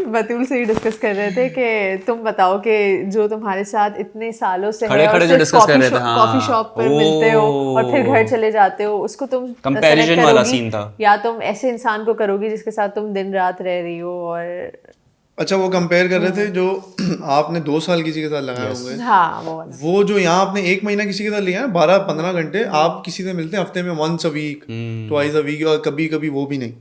बतूल से ही डिस्कस कर रहे थे कि तुम बताओ कि जो तुम्हारे साथ इतने सालों से खड़े है और खड़े जो सिर्फ डिस्कस कर रहे थे, हाँ। कॉफी शॉप पर मिलते हो और फिर घर चले जाते हो, उसको तुम Comparison select वाला करोगी scene था। या तुम ऐसे इंसान को करोगी जिसके साथ तुम दिन रात रह रही हो। और अच्छा वो कंपेयर कर रहे थे जो आपने 2 साल किसी के साथ लगाए होंगे, हाँ वो वाला। वो जो यहाँ आपने 1 महीना किसी के साथ लिया है 12-15 घंटे, आप किसी से मिलते हैं हफ्ते में once a week, twice a week, और कभी कभी वो भी नहीं।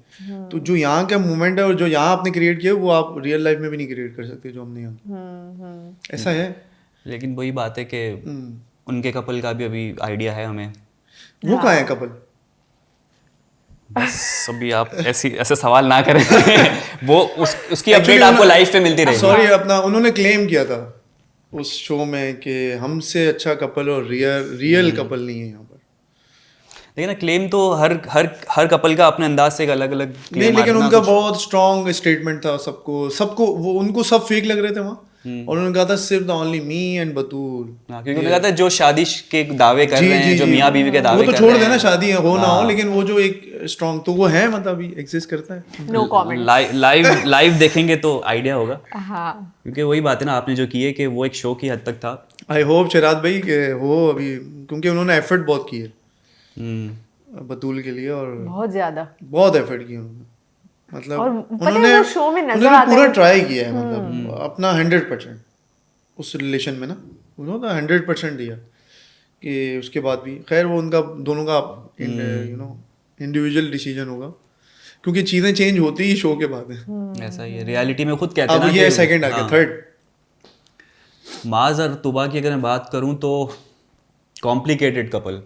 तो जो यहाँ का मूवमेंट है और जो यहाँ आपने क्रिएट किया वो आप रियल लाइफ में भी नहीं क्रिएट कर सकते जो हमने यहाँ। ऐसा है। लेकिन वही बात है कि उनके कपल का भी अभी आइडिया है हमें। वो कहाँ है कपल? बस अभी आप ऐसे सवाल ना करें। वो उसकी अपडेट Actually, आपको लाइफ पे मिलती रहेगी। सॉरी, अपना उन्होंने क्लेम किया था उस शो में कि हमसे अच्छा कपल और रियल कपल नहीं है यहाँ पर। लेकिन क्लेम तो हर हर हर कपल का अपने अंदाज से एक अलग अलग नहीं, लेकिन उनका बहुत स्ट्रॉन्ग स्टेटमेंट था। सबको सबको वो उनको सब फेक लग रहे थे वहाँ, और उन्होंने कहा था सिर्फ द ओनली मी एंड बतूल। क्योंकि उन्होंने कहा था जो शादी के दावे कर रहे हैं, जो मियाँ बीवी के दावे वो तो कर छोड़ रहे देना, हैं, शादी हो ना हो, लेकिन वो जो एक स्ट्रॉन्ग तो वो है, मतलब अभी एग्जिस्ट करता है। No comment. लाइव देखेंगे तो आइडिया होगा। हाँ, क्योंकि वही बात है ना, आपने जो की है कि वो एक शो की हद तक था। आई होप चिराग भाई के हो अभी, क्योंकि उन्होंने एफर्ट बहुत की है बतूल के लिए, और बहुत ज्यादा। बहुत एफर्ट किया उन्होंने, मतलब और पता है उन्होंने वो शो में नजर उन्होंने आता पूरा है। ट्राई किया है, मतलब अपना 100% उस रिलेशन में ना, उन्होंने 100% दिया। कि उसके बाद भी खैर वो उनका दोनों का इंडिविजुअल डिसीजन होगा, क्योंकि चीज़ें चेंज होती ही शो के बाद है। ऐसा ही है, रियलिटी में खुद कहते हैं अब ना ये कि सेकंड आ गया, थर्ड। माज और तुबा की अगर मैं बात करूं तो कॉम्प्लिकेटेड कपल,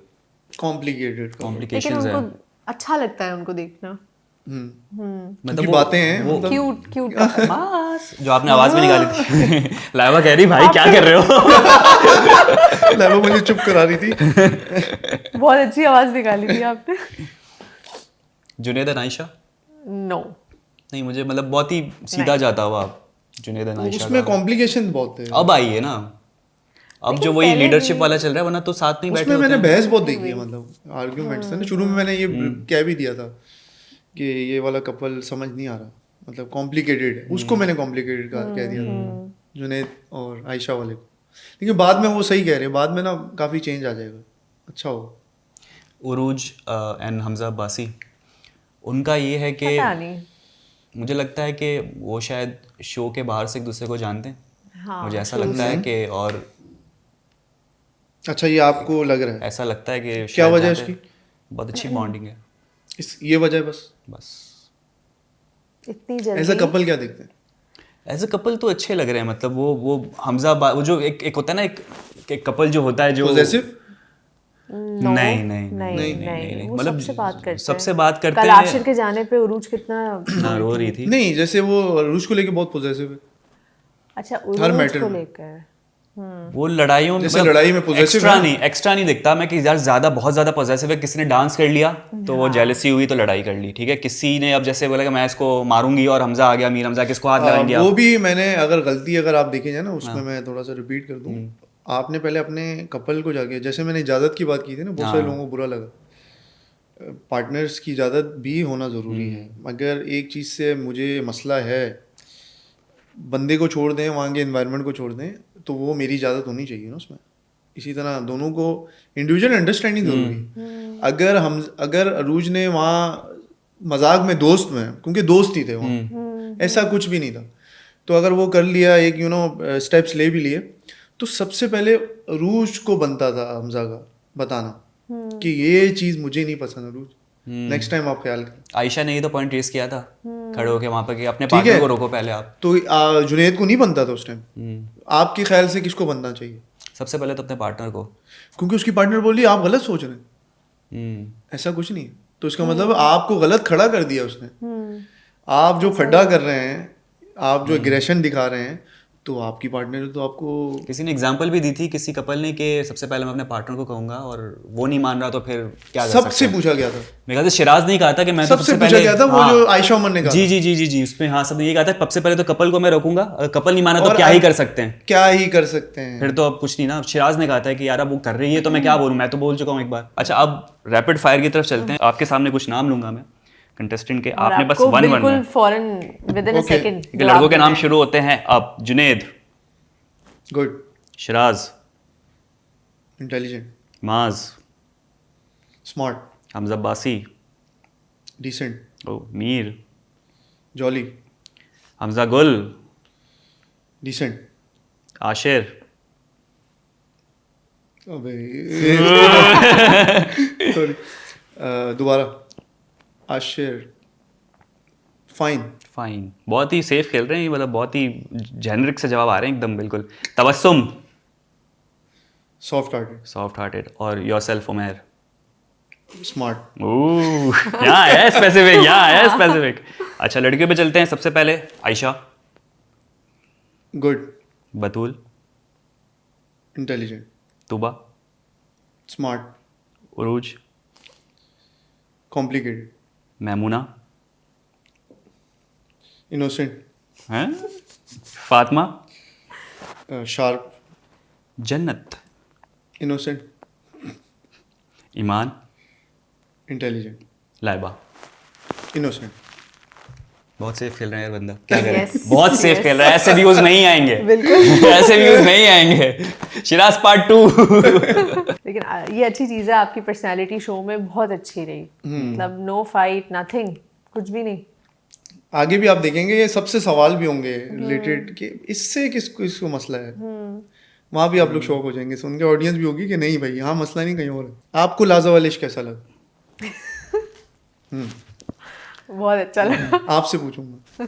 कॉम्प्लिकेटेड लेकिन कॉम्प्लिकेशंस उनको है। अच्छा लगता है उनको देखना। मतलब बातें हैं, वो मतलब क्यूट क्यूट कपल। मास जो आपने आवाज भी निकाली थी लाइवा कह रही भाई क्या कर रहे हो लाइवा मुझे चुप करा रही थी। बहुत अच्छी आवाज निकाली थी आपने। जुनेद और आयशा, नो, नहीं मुझे मतलब बहुत ही सीधा जाता हुआ जुनेद और आयशा उसमें का कॉम्प्लिकेशन बहुत है। अब आई है ना, अब जो वही लीडरशिप वाला चल रहा है, वरना तो साथ में ही बैठे उसमें होते मैंने हैं। बहस बहुत देखी है, मतलब आर्ग्यूमेंट्स है ना। शुरू में मैंने ये कह भी दिया था कि ये वाला कपल समझ नहीं आ रहा, मतलब कॉम्प्लिकेटेड है। उसको मैंने कॉम्प्लिकेटेड कह दिया था, जुनैद और आयशा वाले को। लेकिन बाद में वो सही कह रहे हैं, बाद में ना काफ़ी चेंज आ जाएगा, अच्छा हो। उरूज एंड हमजा अब्बासी, उनका ये है कि पता नहीं। मुझे लगता है कि वो शायद शो के बाहर से एक दूसरे को जानते हैं। हाँ, मुझे ऐसा लगता है कि, और अच्छा, ये आपको लग रहा है? ऐसा लगता है कि क्या शायद वजह है जानते उसकी? हैं। बहुत अच्छी बॉन्डिंग है ये वजह है बस? बस। इतनी ऐसा जल्दी कपल क्या देखते हैं? एज अ कपल तो अच्छे लग रहे हैं, मतलब वो वो जो एक होता है ना, एक कपल जो होता है जो पॉजेसिव? नो, नहीं नहीं नहीं नहीं नहीं, वो मतलब सबसे बात करते हैं। सबसे बात करते कल हैं। आशिर के जाने पे उरूज कितना हाँ, रो रही थी। नहीं, जैसे वो रूज को लेके बहुत पॉजेसिव है अच्छा, हर उरूज मैटर को में। लेकर। वो लड़ाइयों में जैसे मतलब लड़ाई में possessive एक्स्ट्रा नहीं दिखता मैं कि यार ज्यादा बहुत ज्यादा पॉजेसिव है। किसी ने डांस कर लिया तो वो जेलसी हुई तो लड़ाई कर ली, ठीक है। किसी ने अब जैसे बोला कि मैं इसको मारूंगी और हमजा आ गया, मीर हमजा किसको हाथ लगाएंगे वो आप। भी मैंने अगर आप देखे जाए ना, उसमें मैं थोड़ा सा रिपीट कर दूं। आपने पहले अपने कपल को जाके, जैसे मैंने इजाज़त की बात की थी ना, बहुत सारे लोगों को बुरा लगा। पार्टनर्स की इजाज़त भी होना ज़रूरी है। अगर एक चीज़ से मुझे मसला है, बंदे को छोड़ दें, वहाँ के एनवायरनमेंट को छोड़ दें, तो वो मेरी इजाज़त होनी चाहिए ना उसमें। इसी तरह दोनों को इंडिविजुअल अंडरस्टैंडिंग ज़रूरी है। अगर अरूज ने वहाँ मजाक में दोस्त में, क्योंकि दोस्त ही थे वहाँ, ऐसा कुछ भी नहीं था, तो अगर वो कर लिया, एक स्टेप्स ले भी लिए, तो सबसे पहले अरूज को बनता था हमजा का बताना कि ये चीज़ मुझे नहीं पसंद अरूज, नेक्स्ट टाइम आप ख्याल करें। आयशा ने ये तो पॉइंट रेस किया था खड़े होके वहां पर कि अपने ठीक पार्टनर है, को रोको पहले आप। तो जुनैद को नहीं बनता था उस टाइम। आपके ख्याल से किसको बनना चाहिए? सबसे पहले तो अपने पार्टनर को, क्योंकि उसकी पार्टनर बोली आप गलत सोच रहे हैं, ऐसा कुछ नहीं है। तो इसका मतलब आपको गलत खड़ा कर दिया उसने। आप जो फड्डा कर रहे हैं, आप जो एग्रेशन दिखा रहे हैं, तो आपकी पार्टनर तो आपको किसी ने एग्जांपल भी दी थी किसी कपल ने कि सबसे पहले मैं अपने पार्टनर को कहूंगा और वो नहीं मान रहा तो फिर क्या कर सकते सबसे हैं। पूछा गया था, मेरे ख्याल से शिराज ने कहा था कि मैं तो सबसे सबसे पूछा पहले, गया था, वो हाँ, जो आयशा उमर ने कहा जी था। जी जी जी जी उसमें हाँ सबने ये कहा था सबसे पहले तो कपल को मैं रोकूंगा, अगर कपल नहीं माना तो और क्या ही कर सकते हैं। क्या ही कर सकते हैं। फिर तो अब कुछ नहीं ना। शिराज ने कहा था कि यार अब वो कर रही है तो मैं क्या बोलूँ, मैं तो बोल चुका हूँ एक बार। अच्छा, अब रैपिड फायर की तरफ चलते हैं। आपके सामने कुछ नाम लूंगा मैं कंटेस्टेंट के, और आपने बस आपको वन बिल्कुल में। फौरन विदिन अ Okay. सेकंड ठीक है, लड़कों के नाम शुरू होते हैं अब। जुनेद, गुड, शिराज, इंटेलिजेंट, माज, स्मार्ट, हमजा अब्बासी, डिसेंट, ओ मीर, जॉली, हमजा गुल, डिसेंट। आशिर, अबे सॉरी, दोबारा, आशिर, फाइन, फाइन। बहुत ही सेफ खेल रहे हैं ये, मतलब बहुत ही जेनरिक से जवाब आ रहे हैं एकदम बिल्कुल। Tabassum, soft hearted, soft hearted, और योरसेल्फ उमैर। स्मार्ट। यहाँ है स्पेसिफिक, यहाँ है स्पेसिफिक। अच्छा, लड़कियों पे चलते हैं। सबसे पहले आयशा, गुड, बतूल, इंटेलिजेंट, तुबा, स्मार्ट, उरूज, कॉम्प्लिकेटेड, मैमुना इनोसेंट, हैं, फातिमा, शार्प, जन्नत, इनोसेंट, ईमान, इंटेलिजेंट, लाइबा। इनोसेंट। बहुत सेफ खेल रहा है यार बंदा, क्या करें। Yes, बहुत सेफ yes. खेल रहा है, ऐसे व्यूज नहीं आएंगे। बिल्कुल। ऐसे व्यूज नहीं आएंगे। शिराज पार्ट 2। लेकिन ये अच्छी चीज़ है, आपकी पर्सनालिटी शो में बहुत अच्छी रही। मतलब नो फाइट, नथिंग, कुछ भी नहीं। आगे भी आप देखेंगे ये सबसे सवाल भी होंगे रिलेटेड कि इससे किसको मसला है, वहाँ भी आप लोग शॉक हो जाएंगे, सुन के ऑडियंस भी होगी कि नहीं भाई यहाँ मसला नहीं कहीं और है। आपको लाजवालिश कैसा लगा? बहुत अच्छा लगा। आपसे पूछूंगा।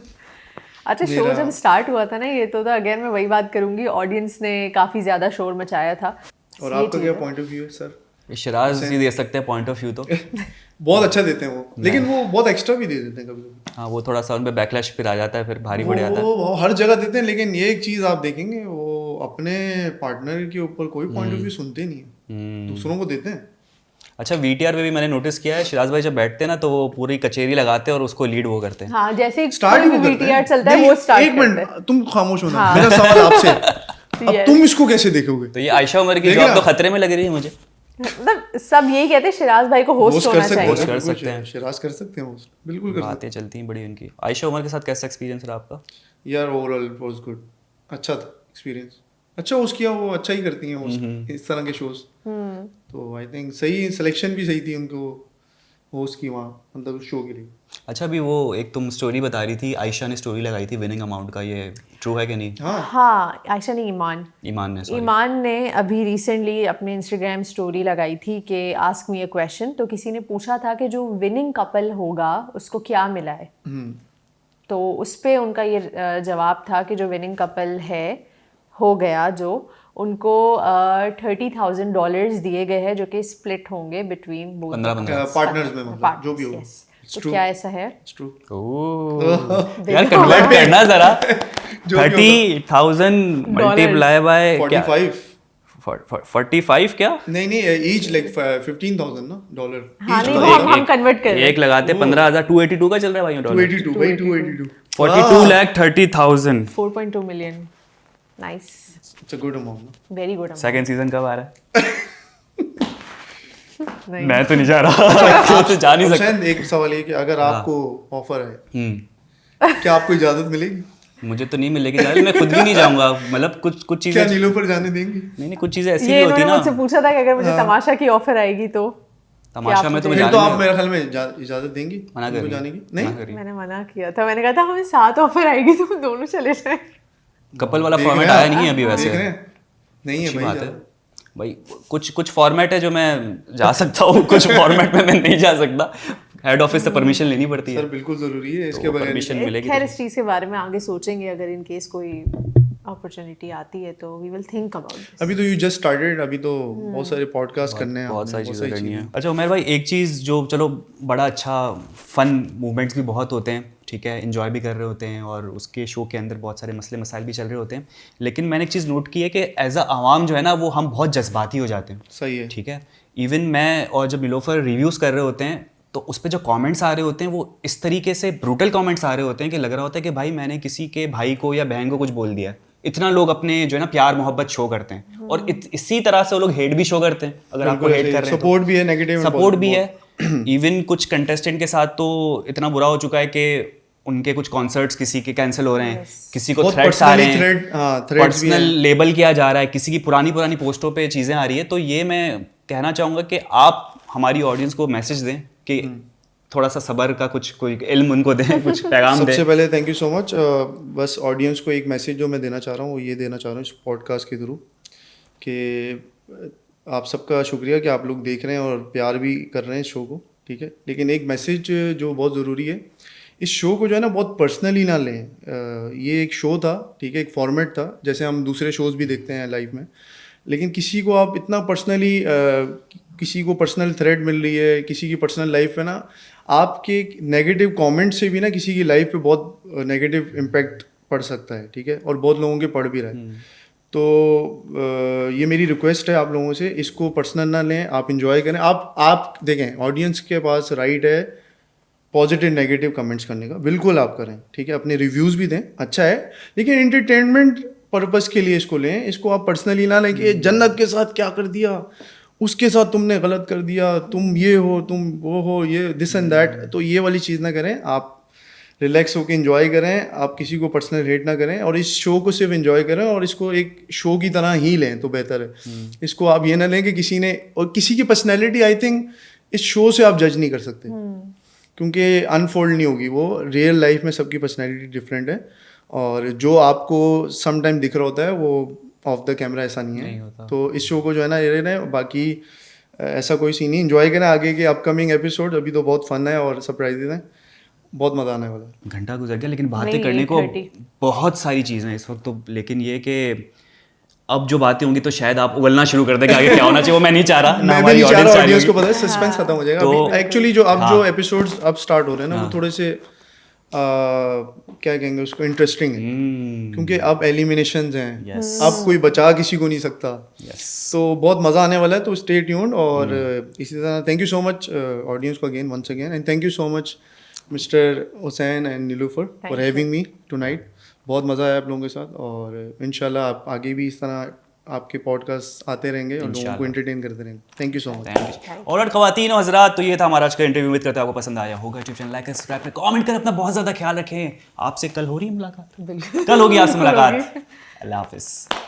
अच्छा, शो जब स्टार्ट हुआ था ना, ये तो अगेन मैं वही बात करूंगी, ऑडियंस ने काफी ज्यादा शोर मचाया था। और ये आपका चीज़ क्या है। पॉइंट ऑफ व्यू है सर? शिराज जी दे सकते हैं पॉइंट ऑफ व्यू तो। बहुत अच्छा देते हैं वो, लेकिन वो बहुत एक्स्ट्रा भी दे देते हैं कभी कभी। हाँ, वो थोड़ा सा उन पे बैकलैश फिर आ जाता है, फिर भारी पड़ जाता है। वो हर जगह देते हैं, लेकिन ये एक चीज आप देखेंगे वो अपने पार्टनर के ऊपर कोई पॉइंट ऑफ व्यू सुनते नहीं है, दूसरों को देते हैं। अच्छा, वीटीआर पे भी मैंने नोटिस किया है, शिराज भाई जब बैठते हैं ना तो वो पूरी कचेरी लगाते हैं और उसको लीड वो करते हैं। हाँ, जैसे स्टार्ट ही वो करते वीटीआर हैं। चलता है नहीं, वो स्टार्ट एक करते हैं। मिनट तुम खामोश होना, मेरा सवाल आपसे अब Yes. तुम इसको कैसे देखोगे? तो ये आयशा उमर की देखा? जॉब तो खतरे में लग रही है मुझे। मतलब सब यही कहते हैं शिराज भाई को होस्ट होना चाहिए। host कर सकते हैं। शिराज कर सकते हैं होस्ट, बिल्कुल कर सकते बातें चलती हैं बड़ी उनकी। आयशा उमर के साथ कैसा एक्सपीरियंस रहा आपका? हैं यार। ओवरऑल वाज गुड, अच्छा था एक्सपीरियंस। अच्छा होस्ट किया, वो अच्छा ही करती हैं होस्ट इस तरह के शोज। तो आई थिंक सही सिलेक्शन भी सही थी उनको होस्ट की वहाँ, मतलब उस शो के लिए। अच्छा, अभी वो एक तुम स्टोरी बता रही थी, आयशा ने स्टोरी लगाई थी विनिंग अमाउंट का, ये ट्रू है कि नहीं? हाँ, आयशा ने ईमान ईमान ने अभी रिसेंटली अपने इंस्टाग्राम स्टोरी लगाई थी कि आस्क मी अ क्वेश्चन। तो किसी ने पूछा था कि जो विनिंग कपल होगा उसको क्या मिला है। तो उस पे उनका ये जवाब था कि जो विनिंग कपल है हो गया, जो उनको $30,000 दिए गए हैं, जो कि स्प्लिट होंगे बिटवीन 15 पार्टनर्स में, मतलब जो भी हो। तो क्या ऐसा है? यार कन्वर्ट करना जरा। 30,000 मल्टीप्लाई बाय 45 क्या? नहीं ईच लाइक 15,000 ना डॉलर। हाँ, नहीं वो हम कन्वर्ट कर रहे हैं। एक लगाते 15,000, 282 का चल रहा है भाई डॉलर। 282 भाई 282 42,30,000। 4.2 million. Nice, it's a good amount. Very good. Second season कब आ रहा है? नहीं, मैं तो नहीं जा रहा। तो जा नहीं सकता। हुसैन, एक सवाल ये कि अगर आपको ऑफर है, क्या आपको इजाजत मिलेगी? मुझे तो नहीं मिलेगी, मैं खुद भी नहीं जाऊंगा। मतलब कुछ चीजें क्या नीलोफर जाने देंगी? नहीं, कुछ चीजें ऐसी ये भी होती इन्होंने ना। मुझसे पूछा था कि अगर मुझे तमाशा की ऑफर आएगी तो तमाशा में तो मैं फिर जाने तो आप नहीं- मेरे ख्याल में इजाजत देंगी मना उनको करिए, जाने की? मना नहीं, करिए। मैंने मना किया था। मैंने कहा था हमें 7 ऑफर आएगी तो हम दोनों चले जाए। कपल वाला देख फॉर्मेट रहे हैं आया आप? नहीं है अभी वैसे। देख रहे हैं? नहीं है अच्छी भाई बात है ज़्यादा। भाई। कुछ फॉर्मेट है जो मैं जा सकता हूँ, कुछ फॉर्मेट में मैं नहीं जा सकता। हेड ऑफिस से परमिशन लेनी पड़ती है। सर बिल्कुल जरूरी है, इसके तो बगैर परमिशन मिलेगी खैर तो- इस चीज़ के बारे में आगे सोचेंगे, अगर इन केस कोई अपॉर्चुनिटी आती है तो we will think about this. अभी तो यू जस्ट स्टार्टेड, अभी तो बहुत सारे पॉडकास्ट करने हैं, बहुत आपने, सारी चीज़ें करनी है। चीज़ें। अच्छा उमेर भाई, एक चीज़ जो चलो बड़ा अच्छा फन मूवमेंट्स भी बहुत होते हैं, ठीक है, एंजॉय भी कर रहे होते हैं और उसके शो के अंदर बहुत सारे मसले मसाइल भी चल रहे होते हैं, लेकिन मैंने एक चीज़ नोट की है कि एज अ आवाम जो है ना, वो हम बहुत जज्बाती हो जाते हैं। सही है। ठीक है, इवन मैं और जब नीलोफर रिव्यूज़ कर रहे होते हैं तो उस पर जो कमेंट्स आ रहे होते हैं वो इस तरीके से ब्रूटल कमेंट्स आ रहे होते हैं कि लग रहा होता है कि भाई मैंने किसी के भाई को या बहन को कुछ बोल दिया। इतना लोग अपने जो है ना प्यार मोहब्बत शो करते हैं और इसी तरह से वो लोग हेट भी शो करते हैं। अगर आपको हेट कर रहे हैं, सपोर्ट भी है, नेगेटिव सपोर्ट भी है। इवन कुछ कंटेस्टेंट के साथ तो इतना बुरा हो चुका है कि उनके कुछ कॉन्सर्ट्स किसी के कैंसिल हो रहे हैं, किसी को बहुत थ्रेट्स आ रहे personally हैं, threats भी पर्सनल हैं। लेबल किया जा रहा है, किसी की पुरानी पोस्टों पे चीज़ें आ रही है। तो ये मैं कहना चाहूँगा कि आप हमारी ऑडियंस को मैसेज दें कि थोड़ा सा सब्र का कोई इल्म उनको दें, कुछ पैगाम दें। सबसे पहले थैंक यू सो मच। बस ऑडियंस को एक मैसेज जो मैं देना चाह रहा हूँ वो ये देना चाह रहा हूँ इस पॉडकास्ट के थ्रू कि आप सबका शुक्रिया कि आप लोग देख रहे हैं और प्यार भी कर रहे हैं इस शो को, ठीक है। लेकिन एक मैसेज जो बहुत ज़रूरी है, इस शो को जो है ना बहुत पर्सनली ना लें। ये एक शो था, ठीक है, एक फॉर्मेट था, जैसे हम दूसरे शोज़ भी देखते हैं लाइफ में। लेकिन किसी को आप इतना पर्सनली, किसी को पर्सनल थ्रेट मिल रही है, किसी की पर्सनल लाइफ में ना आपके नेगेटिव कमेंट से भी ना किसी की लाइफ पे बहुत नेगेटिव इम्पैक्ट पड़ सकता है, ठीक है, और बहुत लोगों के पड़ भी रहा है। तो ये मेरी रिक्वेस्ट है आप लोगों से, इसको पर्सनल ना लें, आप इंजॉय करें। आप देखें, ऑडियंस के पास राइट है पॉजिटिव नेगेटिव कमेंट्स करने का, बिल्कुल आप करें, ठीक है। अपने रिव्यूज़ भी दें, अच्छा है, लेकिन एंटरटेनमेंट पर्पस के लिए इसको लें। इसको आप पर्सनली ना लें कि जन्नत के साथ क्या कर दिया, उसके साथ तुमने गलत कर दिया, तुम ये हो, तुम वो हो, ये दिस एंड दैट। तो ये वाली चीज़ ना करें, आप रिलैक्स होकर इंजॉय करें, आप किसी को पर्सनल हेट ना करें, और इस शो को सिर्फ इंजॉय करें और इसको एक शो की तरह ही लें तो बेहतर है। इसको आप ये ना लें कि किसी ने, और किसी की पर्सनैलिटी आई थिंक इस शो से आप जज नहीं कर सकते, क्योंकि अनफोल्ड नहीं होगी वो। रियल लाइफ में सबकी पर्सनैलिटी डिफरेंट है, और जो आपको सम टाइम दिख रहा होता है वो ऑफ द कैमरा ऐसा नहीं है। तो इस शो को जो है ना ये लें, बाकी ऐसा कोई सीन नहीं, इंजॉय करें। आगे के अपकमिंग एपिसोड अभी तो बहुत फन है और सरप्राइजेज हैं, बहुत मजा आने वाला है। घंटा गुजर गया, लेकिन बातें नहीं, करने को 8:30 बहुत सारी चीज़ें हैं इस वक्त तो, लेकिन ये कि अब जो बातें होंगी तो शायद आप उगलना शुरू कर दें कि आगे क्या होना चाहिए, वो मैं नहीं चाह रहा, ना मैं भी हमारी नहीं चाह रहा, ऑडियंस ऑडियंस को पता है, सस्पेंस खत्म हो जाएगा। तो- अभी एक्चुअली जो अब जो एपिसोड्स अब स्टार्ट हो रहे हैं ना, वो थोड़े से क्या कहेंगे उसको, इंटरेस्टिंग है, क्योंकि अब एलिमिनेशंस हैं, अब कोई बचा किसी को नहीं सकता। तो बहुत मज़ा आने वाला है, तो स्टे ट्यून्ड। और इसी तरह thank you so much audience को again, once again, and thank you so much mister Hussain and Nilufar for having me tonight. बहुत मज़ा आया आप लोगों के साथ, और इंशाल्लाह आप आगे भी इस तरह आपके पॉडकास्ट आते रहेंगे और लोगों को एंटरटेन करते रहेंगे। Thank you so much. और ख़वातीन और हज़रात, तो ये था हमारा आज का इंटरव्यू। उम्मीद करते हैं आपको पसंद आया होगा। यूट्यूब चैनल लाइक सब्सक्राइब करें, कमेंट करें, अपना बहुत ज़्यादा ख्याल रखें। आपसे कल हो रही है मुलाकात, कल होगी आपसे मुलाकात। अल्लाह हाफिज़।